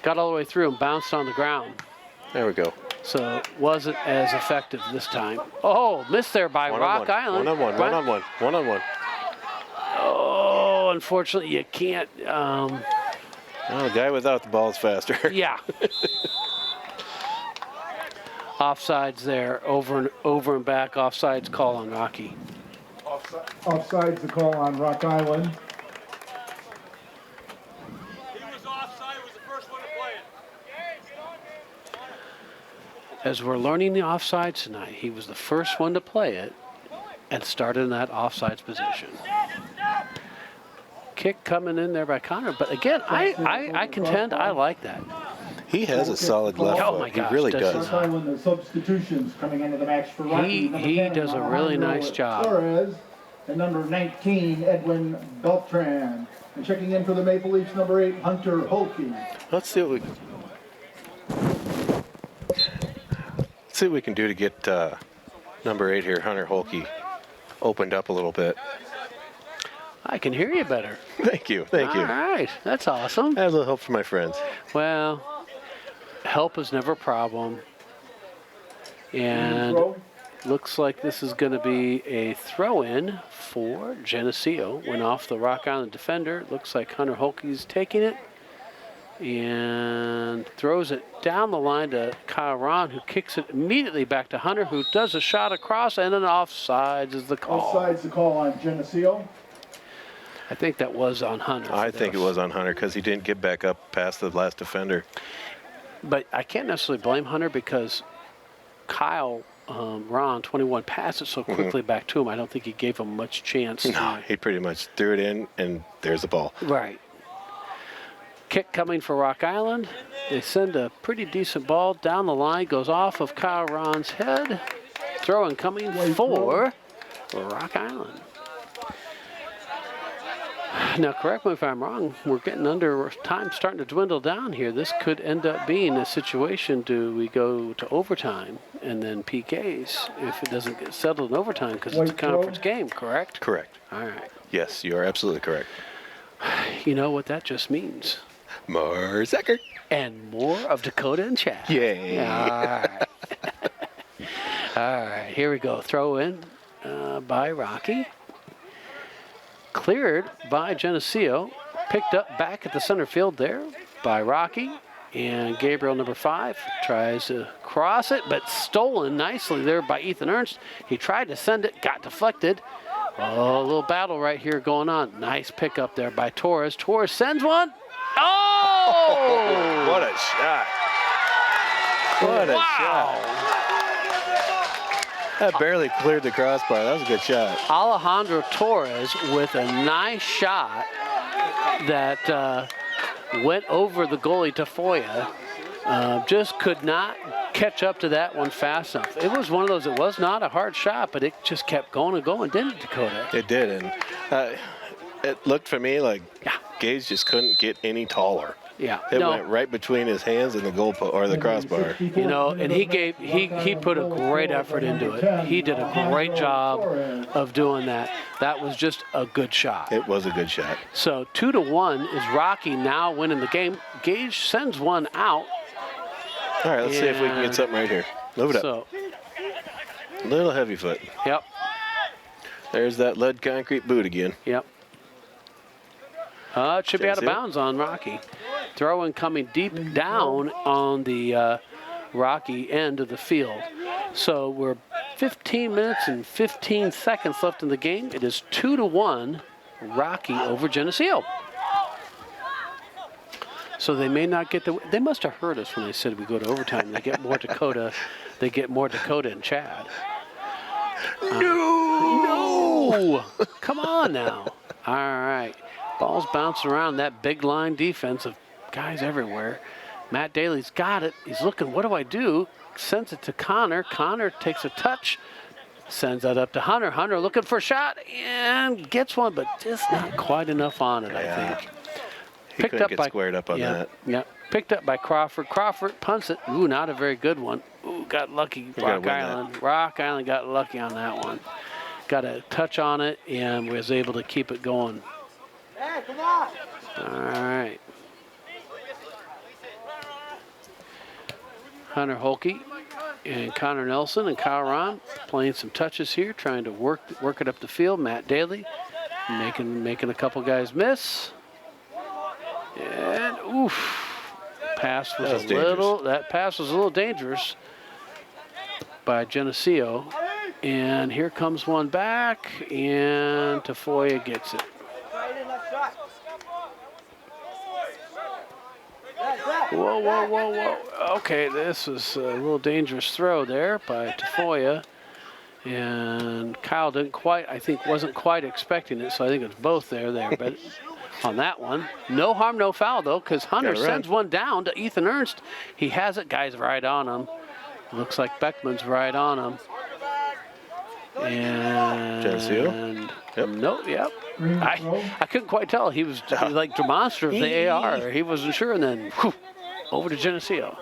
[SPEAKER 1] Got all the way through and bounced on the ground.
[SPEAKER 2] There we go.
[SPEAKER 1] So it wasn't as effective this time. Oh, missed there by Rock Island.
[SPEAKER 2] One-on-one.
[SPEAKER 1] Oh, unfortunately, you can't.
[SPEAKER 2] Oh, the guy without the ball is faster.
[SPEAKER 1] Yeah. Offsides there, over and back. Offsides call on Rocky.
[SPEAKER 3] Offside's the call on Rock Island.
[SPEAKER 5] He was offside, was the first one to play it.
[SPEAKER 1] As we're learning the offsides tonight, he was the first one to play it and started in that offsides position. Kick coming in there by Connor, but again, I contend I like that.
[SPEAKER 2] He has a solid left
[SPEAKER 1] Oh
[SPEAKER 2] foot.
[SPEAKER 1] my gosh,
[SPEAKER 2] he really
[SPEAKER 1] does
[SPEAKER 2] does.
[SPEAKER 3] Rock Island, the substitutions coming into the match for Rocky. Number
[SPEAKER 1] He
[SPEAKER 3] 10,
[SPEAKER 1] does a really
[SPEAKER 3] Alejandro
[SPEAKER 1] nice job.
[SPEAKER 3] Torres, and number 19, Edwin Beltran. And checking in for the Maple Leafs, number 8, Hunter Holke.
[SPEAKER 2] Let's see what we can do to get number 8 here, Hunter Holke, opened up a little bit.
[SPEAKER 1] I can hear you better.
[SPEAKER 2] Thank you.
[SPEAKER 1] All right, that's awesome.
[SPEAKER 2] I have a little help from my friends.
[SPEAKER 1] Well, help is never a problem. And
[SPEAKER 3] Throw.
[SPEAKER 1] looks like this is going to be a throw-in for Geneseo. Went off the Rock Island defender. Looks like Hunter Holke's taking it and throws it down the line to Kyle Ron, who kicks it immediately back to Hunter, who does a shot across, and then offsides is the call.
[SPEAKER 3] Offside's the call on Geneseo.
[SPEAKER 1] I think that was on Hunter.
[SPEAKER 2] I think it was on Hunter because he didn't get back up past the last defender.
[SPEAKER 1] But I can't necessarily blame Hunter because Kyle Ron, 21, passed it so quickly back to him. I don't think he gave him much chance.
[SPEAKER 2] No, he pretty much threw it in, and there's the ball.
[SPEAKER 1] Right. Kick coming for Rock Island. They send a pretty decent ball down the line, goes off of Kyle Ron's head. Throw-in coming for Rock Island. Now, correct me if I'm wrong, we're getting under time, starting to dwindle down here. This could end up being a situation, do we go to overtime and then PKs if it doesn't get settled in overtime because it's a conference game, correct?
[SPEAKER 2] Correct.
[SPEAKER 1] All right.
[SPEAKER 2] Yes, you are absolutely correct.
[SPEAKER 1] You know what that just means?
[SPEAKER 2] More Zecker.
[SPEAKER 1] And more of Dakota and Chad.
[SPEAKER 2] Yay.
[SPEAKER 1] All right. All right, here we go. Throw in by Rocky. Cleared by Geneseo. Picked up back at the center field there by Rocky. And Gabriel, number 5, tries to cross it, but stolen nicely there by Ethan Ernst. He tried to send it, got deflected. Oh, a little battle right here going on. Nice pickup there by Torres. Torres sends one. Oh!
[SPEAKER 2] What a shot. What a shot. That barely cleared the crossbar. That was a good shot.
[SPEAKER 1] Alejandro Torres with a nice shot that went over the goalie Tafoya. Just could not catch up to that one fast enough. It was one of those, it was not a hard shot, but it just kept going and going, didn't it, Dakota?
[SPEAKER 2] It did, and it looked for me like Gage just couldn't get any taller.
[SPEAKER 1] Yeah,
[SPEAKER 2] It went right between his hands and the goal or the crossbar.
[SPEAKER 1] You know, and he put a great effort into it. He did a great job of doing that. That was just a good shot.
[SPEAKER 2] It was a good shot.
[SPEAKER 1] So 2-1 is Rocky now winning the game. Gage sends one out.
[SPEAKER 2] All right, let's see if we can get something right here. Move it up.
[SPEAKER 1] So,
[SPEAKER 2] Little heavy foot.
[SPEAKER 1] yep,
[SPEAKER 2] There's that lead concrete boot again.
[SPEAKER 1] yep. It should be out of
[SPEAKER 2] Geneseo.
[SPEAKER 1] bounds on Rocky. Throw-in coming deep down on the Rocky end of the field. So we're 15 minutes and 15 seconds left in the game. It is 2-1 Rocky over Geneseo. So they may not get the. They must have heard us when they said we go to overtime. They get more Dakota. They get more Dakota and Chad. No! Come on now. All right. Ball's bouncing around that big line defense of guys everywhere. Matt Daly's got it. He's looking, what do I do? Sends it to Connor. Connor takes a touch. Sends that up to Hunter. Hunter looking for a shot and gets one, but just not quite enough on it, I think.
[SPEAKER 2] He couldn't get squared up on that.
[SPEAKER 1] Yeah, picked up by Crawford. Crawford punts it. Ooh, not a very good one. Ooh, got lucky. Rock Island. Rock Island got lucky on that one. Got a touch on it and was able to keep it going.
[SPEAKER 4] Hey, come on.
[SPEAKER 1] All right. Hunter Holke and Connor Nelson and Kyle Ron playing some touches here, trying to work it up the field. Matt Daly making a couple guys miss. And oof, pass was that pass was a little dangerous by Geneseo. And here comes one back, and Tafoya gets it. Whoa, whoa, whoa, whoa. Okay, this was a little dangerous throw there by Tafoya. And Kyle wasn't quite expecting it, so I think it's both there. But on that one, no harm, no foul, though, because Hunter sends one down to Ethan Ernst. He has it, guys, right on him. Looks like Beckman's right on him. And
[SPEAKER 2] Geneseo? Yep.
[SPEAKER 1] Nope, yep. I couldn't quite tell. He was like demonstrative, the AR. He wasn't sure, and then whew, over to Geneseo.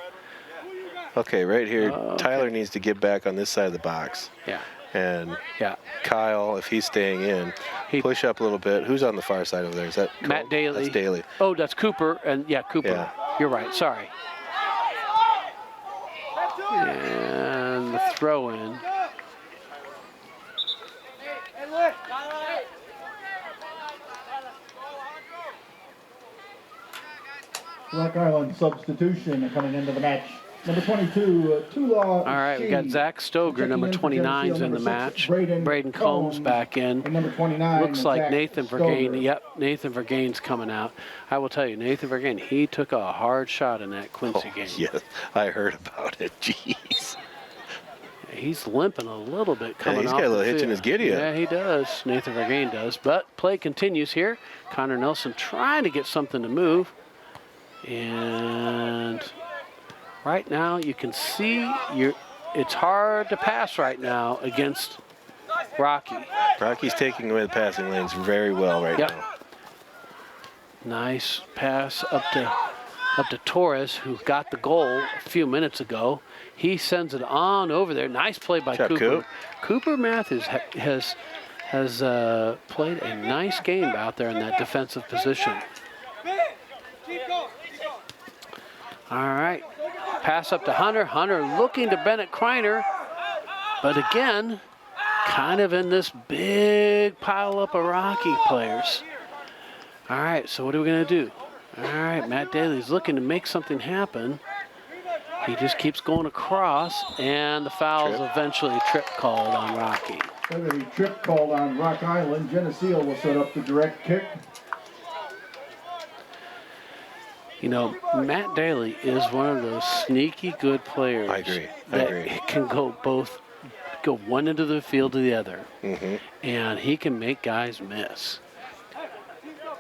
[SPEAKER 2] Okay, right here, Tyler needs to get back on this side of the box.
[SPEAKER 1] Yeah.
[SPEAKER 2] And
[SPEAKER 1] yeah.
[SPEAKER 2] Kyle, if he's staying in, push up a little bit. Who's on the far side over there? Is that
[SPEAKER 1] Matt
[SPEAKER 2] Cole?
[SPEAKER 1] Daly?
[SPEAKER 2] That's Daly.
[SPEAKER 1] Oh, that's Cooper. And yeah, Cooper.
[SPEAKER 2] Yeah.
[SPEAKER 1] You're right. Sorry. And the throw in.
[SPEAKER 3] Rock Island substitution coming into the match. Number 22, Tula.
[SPEAKER 1] All right, we got Zach Stoger, number 29's in the match. Braden Combs back in.
[SPEAKER 3] And number 29.
[SPEAKER 1] Looks like
[SPEAKER 3] Zach
[SPEAKER 1] Nathan
[SPEAKER 3] Stoger.
[SPEAKER 1] Vergain. Yep, Nathan Vergain's coming out. I will tell you, Nathan Vergain, he took a hard shot in that Quincy game.
[SPEAKER 2] Yes, I heard about it. Jeez.
[SPEAKER 1] He's limping a little bit coming off
[SPEAKER 2] he's got a little
[SPEAKER 1] the
[SPEAKER 2] hitch in
[SPEAKER 1] field.
[SPEAKER 2] his giddy up.
[SPEAKER 1] Yeah, he does. Nathan Vergain does. But play continues here. Connor Nelson trying to get something to move. And right now you can see it's hard to pass right now against Rocky.
[SPEAKER 2] Rocky's taking away the passing lanes very well right now.
[SPEAKER 1] Nice pass up to Torres, who got the goal a few minutes ago. He sends it on over there. Nice play by Cooper.
[SPEAKER 2] Coop.
[SPEAKER 1] Cooper Matthews has played a nice game out there in that defensive position. All right, pass up to Hunter. Hunter looking to Bennett Kreiner, but again, kind of in this big pile up of Rocky players. All right, so what are we gonna do? All right, Matt Daly's looking to make something happen. He just keeps going across, and the foul's eventually trip called on Rocky.
[SPEAKER 3] A trip called on Rock Island. Geneseo will set up the direct kick.
[SPEAKER 1] You know, Matt Daly is one of those sneaky good players.
[SPEAKER 2] I agree.
[SPEAKER 1] That can go go one end of the field to the other.
[SPEAKER 2] Mm-hmm.
[SPEAKER 1] And he can make guys miss.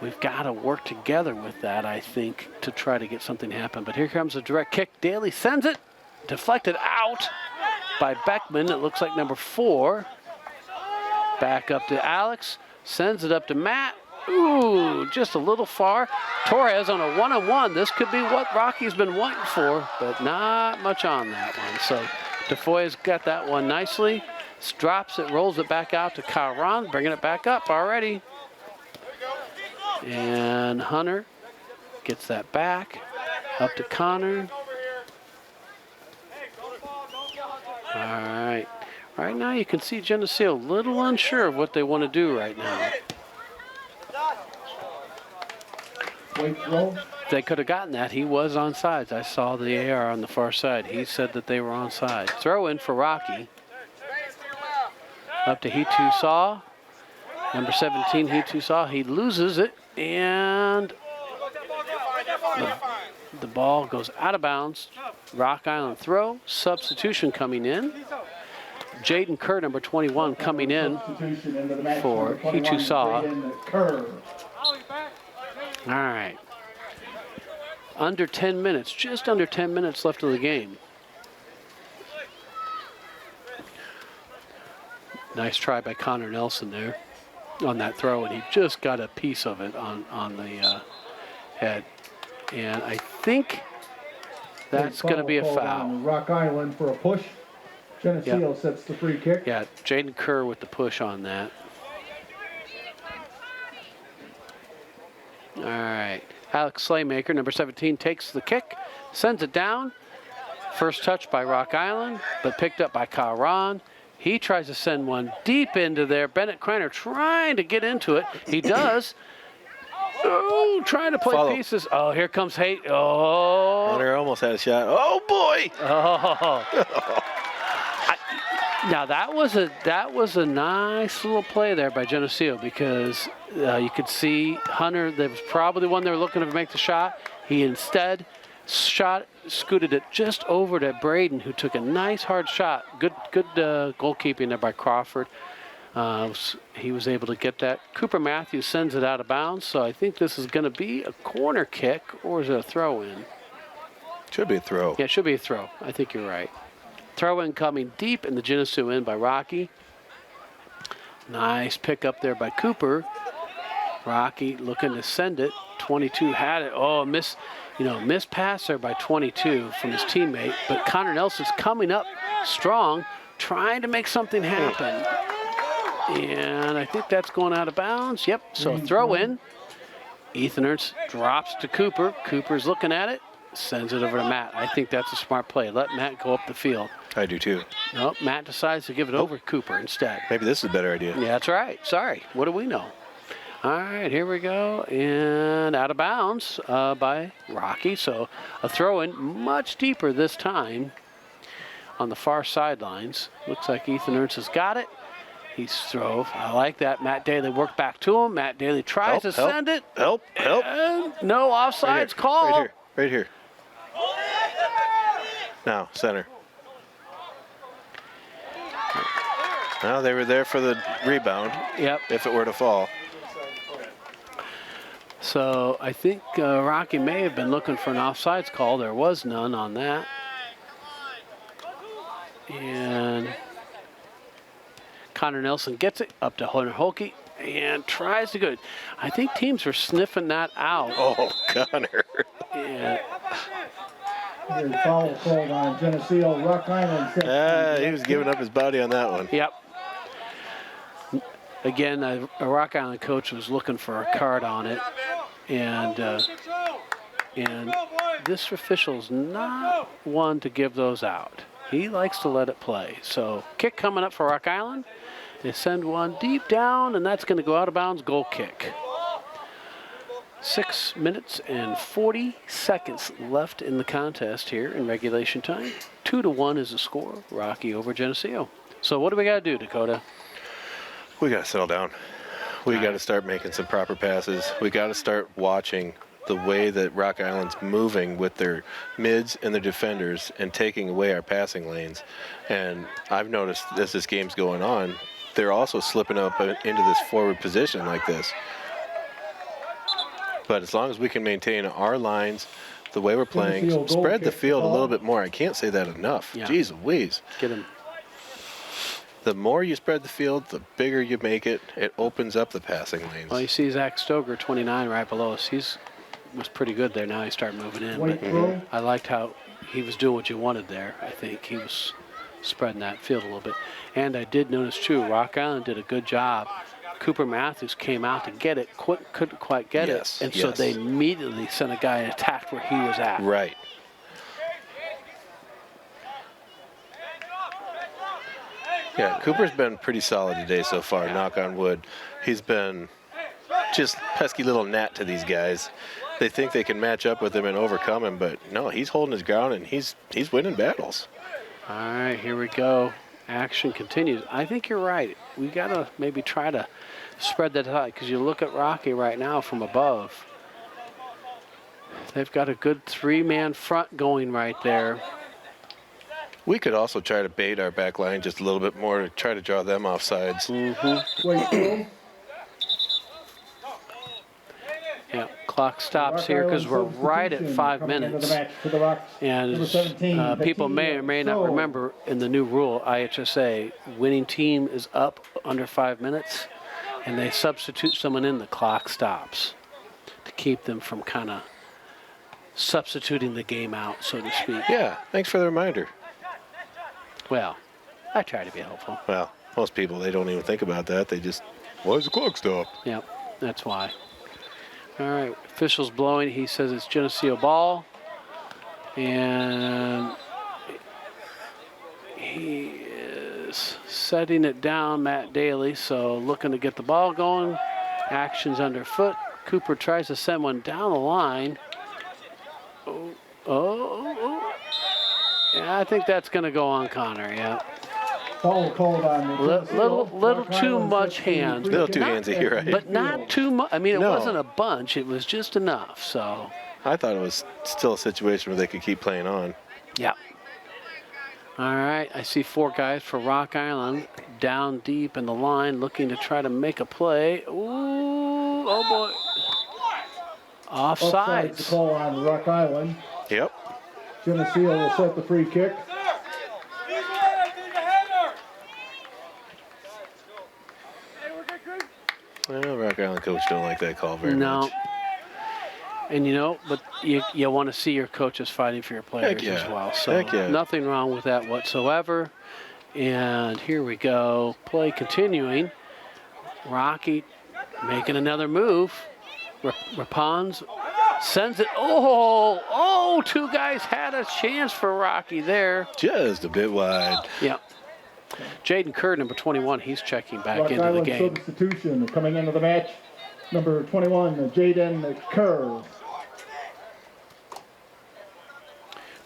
[SPEAKER 1] We've got to work together with that, I think, to try to get something happen. But here comes a direct kick. Daly sends it. Deflected out by Beckman. It looks like number 4. Back up to Alex. Sends it up to Matt. Ooh, just a little far. Torres on a 1-on-1. This could be what Rocky's been wanting for, but not much on that one. So DeFoy's got that one nicely. Drops it, rolls it back out to Caron, bringing it back up already. And Hunter gets that back. Up to Connor. All right. Right now you can see Geneseo a little unsure of what they want to do right now. They could have gotten that. He was on sides. I saw the AR on the far side. He said that they were on side. Throw in for Rocky. Up to He-Too Saw. Number 17, He-Too Saw. He loses it, and the ball goes out of bounds. Rock Island throw. Substitution coming in. Jaden Kerr, number 21, coming in for He-Too Saw. All right. Under 10 minutes, just under 10 minutes left of the game. Nice try by Connor Nelson there on that throw, and he just got a piece of it on the head. And I think that's going to be a foul.
[SPEAKER 3] Rock Island for a push. Geneseo sets the free kick.
[SPEAKER 1] Yeah, Jaden Kerr with the push on that. All right. Alex Slaymaker, number 17, takes the kick, sends it down. First touch by Rock Island, but picked up by Caron. He tries to send one deep into there. Bennett Kreiner trying to get into it. He does. Oh, trying to play pieces. Oh, here comes Haight. Oh.
[SPEAKER 2] Hunter almost had a shot. Oh, boy.
[SPEAKER 1] Oh. Now that was a nice little play there by Geneseo, because you could see Hunter, that was probably the one they were looking to make the shot. He instead scooted it just over to Braden, who took a nice hard shot. Good goalkeeping there by Crawford. He was able to get that. Cooper Matthews sends it out of bounds, so I think this is going to be a corner kick, or is it a throw-in?
[SPEAKER 2] Should be a throw.
[SPEAKER 1] Yeah, it should be a throw. I think you're right. Throw-in coming deep in the Geneseo end by Rocky. Nice pick up there by Cooper. Rocky looking to send it. 22 had it. Oh, miss pass there by 22 from his teammate. But Connor Nelson's coming up strong, trying to make something happen. And I think that's going out of bounds. Yep, so throw in. Ethan Ernst drops to Cooper. Cooper's looking at it. Sends it over to Matt. I think that's a smart play. Let Matt go up the field.
[SPEAKER 2] I do too.
[SPEAKER 1] Nope, Matt decides to give it over to Cooper instead.
[SPEAKER 2] Maybe this is a better idea.
[SPEAKER 1] Yeah, that's right. Sorry. What do we know? All right, here we go. And out of bounds by Rocky. So a throw-in much deeper this time on the far sidelines. Looks like Ethan Ernst has got it. He's throve. I like that. Matt Daly worked back to him. Matt Daly tries to send it.
[SPEAKER 2] Help.
[SPEAKER 1] And no offsides call.
[SPEAKER 2] Right here. Now, center. Now they were there for the rebound.
[SPEAKER 1] Yep.
[SPEAKER 2] If it were to fall.
[SPEAKER 1] So I think Rocky may have been looking for an offsides call. There was none on that. And Connor Nelson gets it up to Hunter Holke and tries to go. I think teams were sniffing that out.
[SPEAKER 2] Oh, Connor.
[SPEAKER 1] And
[SPEAKER 3] There's foul called on Geneseo. Rock Island.
[SPEAKER 2] He was giving up his body on that one.
[SPEAKER 1] Yep. Again, a Rock Island coach was looking for a card on it, and this official's not one to give those out. He likes to let it play. So kick coming up for Rock Island. They send one deep down, and that's going to go out of bounds. Goal kick. 6 minutes and 40 seconds left in the contest here in regulation time. 2-1 is the score. Rocky over Geneseo. So what do we got to do, Dakota?
[SPEAKER 2] We got to settle down. We got to start making some proper passes. We got to start watching the way that Rock Island's moving with their mids and their defenders and taking away our passing lanes. And I've noticed as this game's going on, they're also slipping up into this forward position like this. But as long as we can maintain our lines, the way we're playing, spread the field a little bit more. I can't say that enough.
[SPEAKER 1] Yeah.
[SPEAKER 2] Jeez Louise.
[SPEAKER 1] Get him.
[SPEAKER 2] The more you spread the field, the bigger you make it. It opens up the passing lanes.
[SPEAKER 1] Well, you see Zach Stoger, 29, right below us. Was pretty good there. Now he started moving in.
[SPEAKER 3] White
[SPEAKER 1] But
[SPEAKER 3] throw.
[SPEAKER 1] I liked how he was doing what you wanted there. I think he was spreading that field a little bit. And I did notice, too, Rock Island did a good job. Cooper Matthews came out to get it, couldn't quite get
[SPEAKER 2] Yes,
[SPEAKER 1] it. And so
[SPEAKER 2] yes.
[SPEAKER 1] they immediately sent a guy and attacked where he was at.
[SPEAKER 2] Right. Yeah, Cooper's been pretty solid today so far, knock on wood. He's been just pesky little gnat to these guys. They think they can match up with him and overcome him, but no, he's holding his ground and he's winning battles.
[SPEAKER 1] All right, here we go. Action continues. I think you're right. We got to maybe try to spread that out because you look at Rocky right now from above. They've got a good three-man front going right there.
[SPEAKER 2] We could also try to bait our back line just a little bit more to try to draw them off sides.
[SPEAKER 3] White throw.
[SPEAKER 1] Yeah, clock stops here because we're right at 5 minutes. And people may or may not remember in the new rule, IHSA, winning team is up under 5 minutes, and they substitute someone in, the clock stops to keep them from kind of substituting the game out, so to speak.
[SPEAKER 2] Yeah, thanks for the reminder.
[SPEAKER 1] Well, I try to be helpful.
[SPEAKER 2] Well, most people, they don't even think about that. They just, why's the clock stop?
[SPEAKER 1] Yep, that's why. All right, official's blowing. He says it's Geneseo ball. And he is setting it down, Matt Daly. So looking to get the ball going. Action's underfoot. Cooper tries to send one down the line. Oh. Yeah, I think that's going to go on Connor, yeah.
[SPEAKER 3] Foul called on the
[SPEAKER 1] Little too much hands.
[SPEAKER 2] Little too handsy, you're right.
[SPEAKER 1] But not too much. I mean, it
[SPEAKER 2] No.
[SPEAKER 1] wasn't a bunch. It was just enough, so.
[SPEAKER 2] I thought it was still a situation where they could keep playing on.
[SPEAKER 1] Yeah. All right, I see 4 guys for Rock Island down deep in the line looking to try to make a play. Ooh, oh boy.
[SPEAKER 3] offsides.
[SPEAKER 1] Offsides.
[SPEAKER 3] The call on Rock Island.
[SPEAKER 2] Yep.
[SPEAKER 3] Geneseo will set the free kick.
[SPEAKER 2] Well, Rock Island coach don't like that call very much.
[SPEAKER 1] And you know, but you want to see your coaches fighting for your players
[SPEAKER 2] yeah.
[SPEAKER 1] as well. So
[SPEAKER 2] Heck yeah.
[SPEAKER 1] nothing wrong with that whatsoever. And here we go. Play continuing. Rocky making another move. Rapons sends it. Oh, 2 guys had a chance for Rocky there.
[SPEAKER 2] Just a bit wide.
[SPEAKER 1] Yep. Jaden Kerr, number 21, he's checking back
[SPEAKER 3] Rock
[SPEAKER 1] into the
[SPEAKER 3] Island
[SPEAKER 1] game.
[SPEAKER 3] substitution coming into the match. Number 21, Jaden Kerr.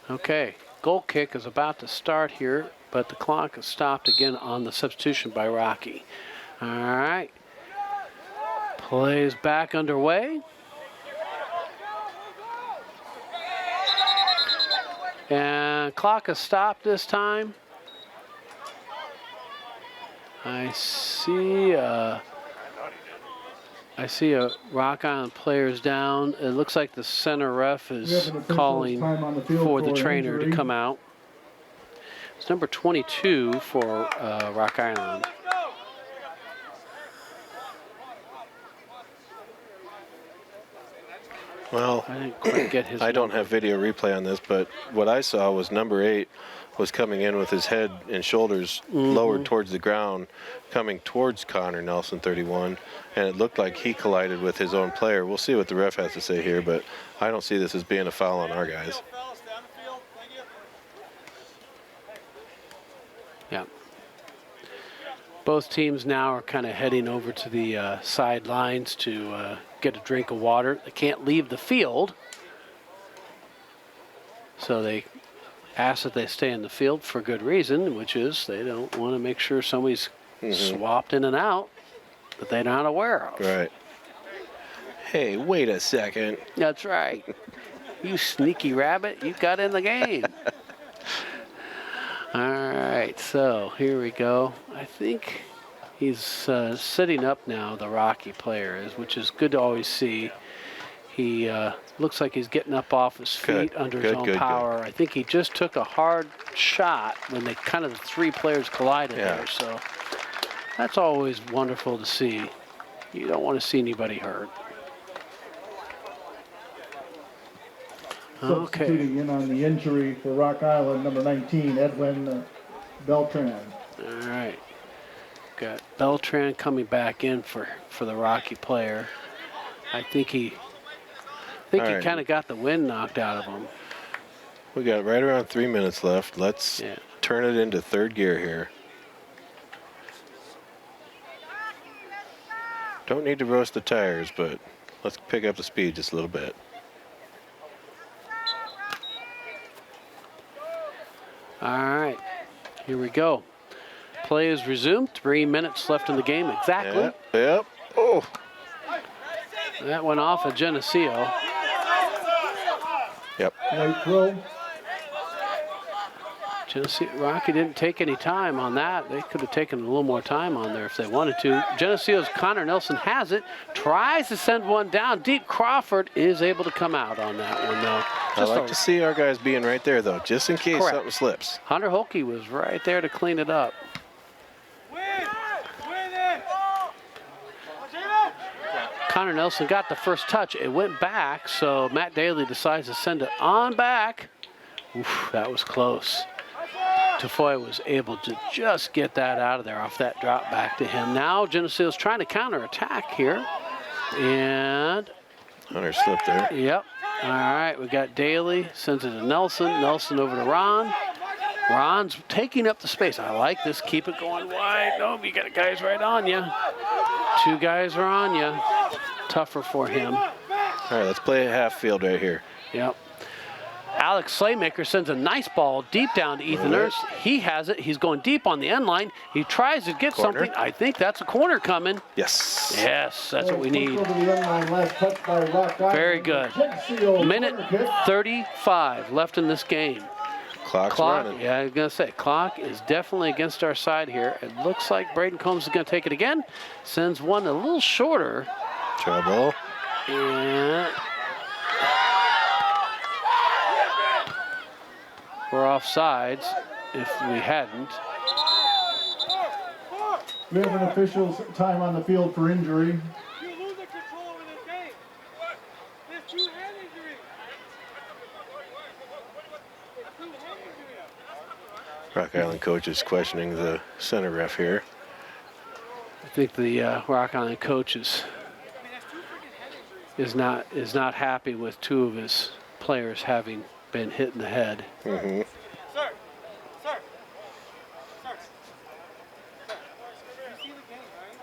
[SPEAKER 1] Okay, goal kick is about to start here, but the clock is stopped again on the substitution by Rocky. All right. Play is back underway. And clock is stopped this time. I see a Rock Island players down. It looks like the center ref is calling for the trainer to come out. It's number 22 for Rock Island.
[SPEAKER 2] Well,
[SPEAKER 1] I didn't quite get his.
[SPEAKER 2] I don't have video replay on this, but what I saw was number 8 was coming in with his head and shoulders lowered towards the ground, coming towards Connor Nelson, 31, and it looked like he collided with his own player. We'll see what the ref has to say here, but I don't see this as being a foul on our guys.
[SPEAKER 1] Yeah. Both teams now are kind of heading over to the sidelines to get a drink of water. They can't leave the field, so they ask that they stay in the field for good reason, which is they don't want to make sure somebody's swapped in and out that they're not aware of.
[SPEAKER 2] Right. Hey, wait a second.
[SPEAKER 1] That's right. You sneaky rabbit, you got in the game. All right, so here we go. I think he's sitting up now, the Rocky player is, which is good to always see. He looks like he's getting up off his feet under his own power. I think he just took a hard shot when they kind of the three players collided there. So that's always wonderful to see. You don't want to see anybody hurt. Okay.
[SPEAKER 3] Substituting in on the injury for Rock Island, number 19, Edwin Beltran.
[SPEAKER 1] All right. Got Beltran coming back in for the Rocky player. I think he kind of got the wind knocked out of him.
[SPEAKER 2] We got right around 3 minutes left. Let's turn it into third gear here. Don't need to roast the tires, but let's pick up the speed just a little bit.
[SPEAKER 1] All right, here we go. Play is resumed. 3 minutes left in the game exactly.
[SPEAKER 2] Yep. Oh.
[SPEAKER 1] That went off of Geneseo.
[SPEAKER 2] Yep.
[SPEAKER 3] Right throw.
[SPEAKER 1] Geneseo, Rocky didn't take any time on that. They could have taken a little more time on there if they wanted to. Geneseo's Connor Nelson has it, tries to send one down deep. Crawford is able to come out on that one, though.
[SPEAKER 2] I like to see our guys being right there, though, just in case something slips.
[SPEAKER 1] Hunter Holke was right there to clean it up. Connor Nelson got the first touch. It went back, so Matt Daly decides to send it on back. Oof, that was close. Tafoya was able to just get that out of there off that drop back to him. Now Geneseo's trying to counterattack here. And
[SPEAKER 2] Hunter slipped there.
[SPEAKER 1] Yep. All right, we got Daly, sends it to Nelson. Nelson over to Ron. Ron's taking up the space. I like this. Keep it going wide. Nope, you got guys right on you. Two guys are on you. Tougher for him.
[SPEAKER 2] All right, let's play a half field right here.
[SPEAKER 1] Yep. Alex Slaymaker sends a nice ball deep down to Ethan Ernst. He has it. He's going deep on the end line. He tries to get something. I think that's a corner coming.
[SPEAKER 2] Yes.
[SPEAKER 1] Yes, that's what we need.
[SPEAKER 3] Over the end line, last touch by Rock Island.
[SPEAKER 1] Very good. Minute 35 left in this game.
[SPEAKER 2] Clock's running.
[SPEAKER 1] Yeah, I was going to say, clock is definitely against our side here. It looks like Braden Combs is going to take it again. Sends one a little shorter.
[SPEAKER 2] Trouble.
[SPEAKER 1] And we're off sides if we hadn't.
[SPEAKER 3] We have an official's time on the field for injury.
[SPEAKER 5] You lose the control over this game. There's two-hand injury.
[SPEAKER 2] Rock Island coach is questioning the center ref here.
[SPEAKER 1] I think the Rock Island coach is not happy with two of his players having been hit in the head.
[SPEAKER 2] Mm-hmm.
[SPEAKER 5] Sir. You see the game, right?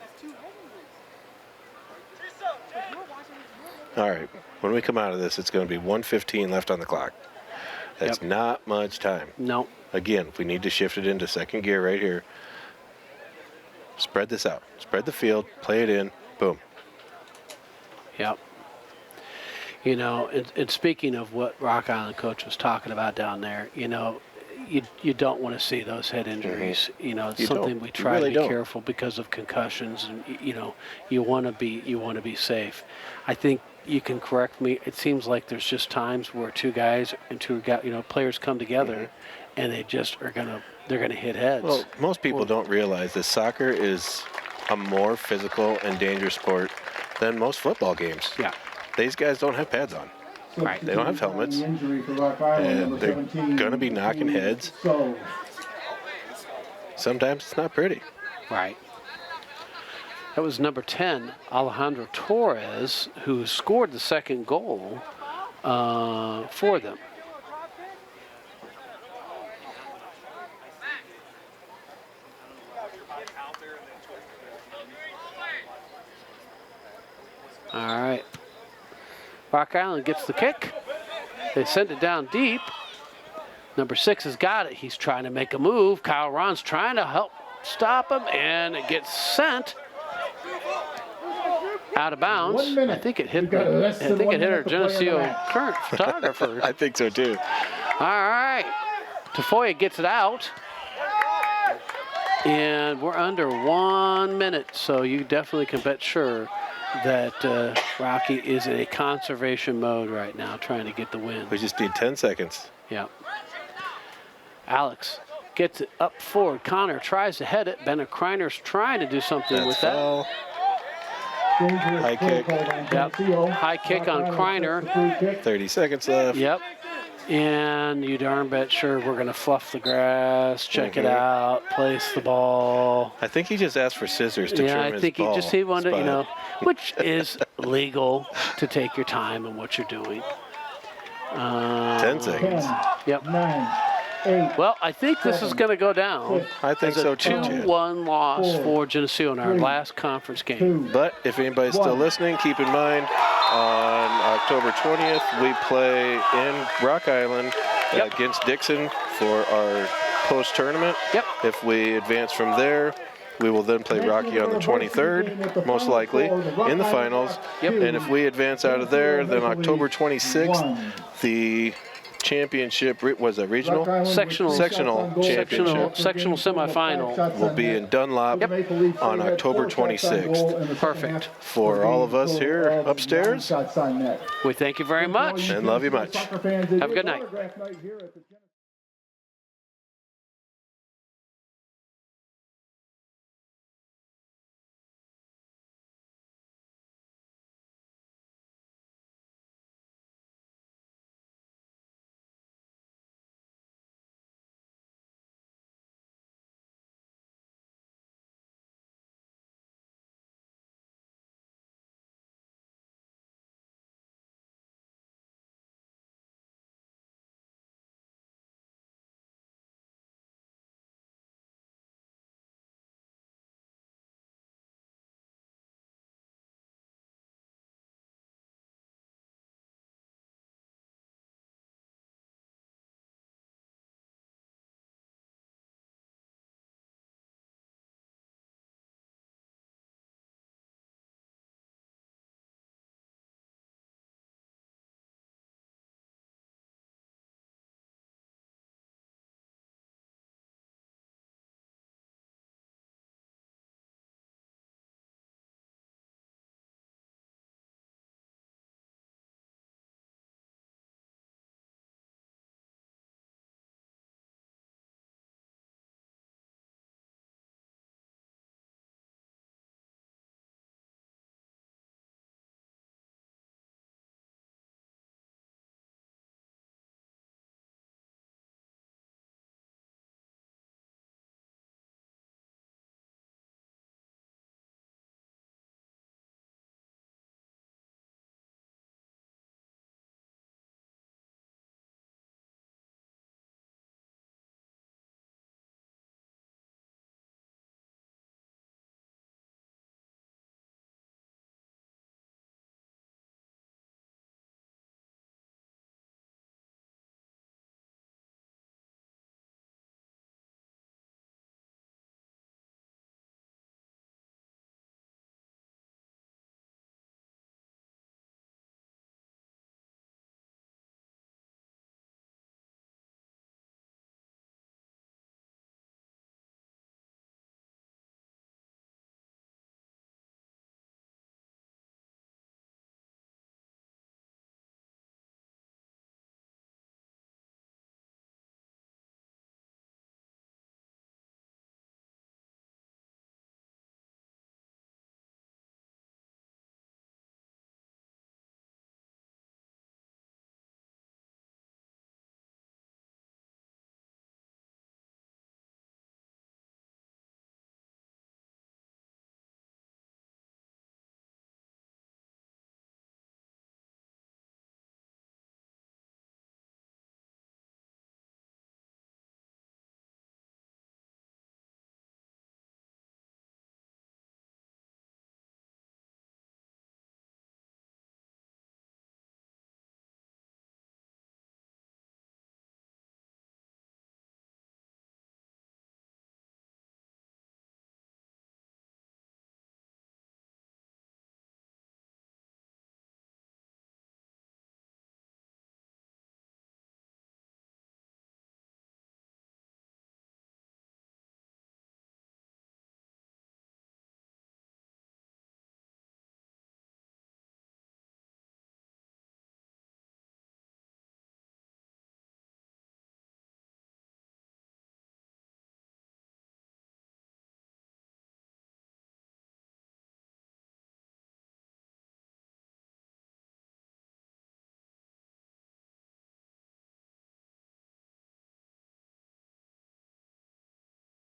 [SPEAKER 5] That's two-hand injuries.
[SPEAKER 2] All right, when we come out of this, it's going to be 1:15 left on the clock. That's not much time.
[SPEAKER 1] No.
[SPEAKER 2] Again, we need to shift it into second gear right here. Spread this out. Spread the field, play it in, boom.
[SPEAKER 1] Yep. You know, and speaking of what Rock Island coach was talking about down there, you know, you don't want to see those head injuries. Mm-hmm. You know, it's something we try to be careful because of concussions, and you know, you want to be safe. I think you can correct me. It seems like there's just times where players come together, and they just they're gonna hit heads.
[SPEAKER 2] Well, most people don't realize that soccer is a more physical and dangerous sport than most football games.
[SPEAKER 1] Yeah.
[SPEAKER 2] These guys don't have pads on.
[SPEAKER 1] Right.
[SPEAKER 2] They don't have helmets.
[SPEAKER 3] The injury for Rock Island,
[SPEAKER 2] And they're going to be knocking heads.
[SPEAKER 3] So,
[SPEAKER 2] Sometimes it's not pretty.
[SPEAKER 1] Right. That was number 10, Alejandro Torres, who scored the second goal for them. All right. Rock Island gets the kick. They send it down deep. Number 6 has got it. He's trying to make a move. Kyle Ron's trying to help stop him, and it gets sent. out of bounds.
[SPEAKER 3] 1 minute.
[SPEAKER 1] I think it hit
[SPEAKER 3] We've got less than 1
[SPEAKER 1] our
[SPEAKER 3] minute to play in the
[SPEAKER 1] Geneseo
[SPEAKER 3] match.
[SPEAKER 1] current photographer.
[SPEAKER 2] I think so too.
[SPEAKER 1] All right. Tafoya gets it out. And we're under 1 minute, so you definitely can bet sure that Rocky is in a conservation mode right now, trying to get the win.
[SPEAKER 2] We just need 10 seconds.
[SPEAKER 1] Yeah. Alex gets it up forward. Connor tries to head it. Bennett Kreiner's trying to do something with that.
[SPEAKER 2] foul.
[SPEAKER 3] Dangerous
[SPEAKER 2] High
[SPEAKER 3] play
[SPEAKER 2] kick.
[SPEAKER 3] called on
[SPEAKER 1] Yep.
[SPEAKER 3] Geneseo.
[SPEAKER 1] High kick on
[SPEAKER 3] Rock Island
[SPEAKER 1] Kreiner.
[SPEAKER 3] gets the free kick.
[SPEAKER 2] 30 seconds left.
[SPEAKER 1] Yep. And you darn bet sure we're going to fluff the grass, check it
[SPEAKER 2] Mhm.
[SPEAKER 1] out, place the ball.
[SPEAKER 2] I think he just asked for scissors to
[SPEAKER 1] Yeah,
[SPEAKER 2] trim
[SPEAKER 1] I
[SPEAKER 2] his
[SPEAKER 1] think
[SPEAKER 2] ball
[SPEAKER 1] he wanted, you
[SPEAKER 2] spot.
[SPEAKER 1] know, which is legal to take your time in what you're doing.
[SPEAKER 2] 10 seconds.
[SPEAKER 3] 10,
[SPEAKER 1] Yep.
[SPEAKER 3] 9, 8.
[SPEAKER 1] Well, I think this is going to go down
[SPEAKER 2] I think
[SPEAKER 1] as a
[SPEAKER 2] so too, Chad.
[SPEAKER 1] 2-1 loss
[SPEAKER 3] 4,
[SPEAKER 1] for Geneseo in our
[SPEAKER 3] 3,
[SPEAKER 1] last conference game.
[SPEAKER 3] 2.
[SPEAKER 2] But if anybody's still
[SPEAKER 3] 1.
[SPEAKER 2] listening, keep in mind on October 20th, we play in Rock Island
[SPEAKER 1] Yep.
[SPEAKER 2] against Dixon for our post-tournament.
[SPEAKER 1] Yep.
[SPEAKER 2] If we advance from there, we will then play Rocky on the 23rd, most likely, in the finals.
[SPEAKER 1] Yep.
[SPEAKER 2] And if we advance out of there, then October 26th, the championship, was that regional?
[SPEAKER 1] Sectional
[SPEAKER 2] championship
[SPEAKER 1] sectional semifinal
[SPEAKER 2] will be in Dunlop on October 26th.
[SPEAKER 1] Perfect.
[SPEAKER 2] For all of us here upstairs,
[SPEAKER 1] We thank you very much.
[SPEAKER 2] and love you much.
[SPEAKER 1] Have a good night.
[SPEAKER 3] Autograph night here at the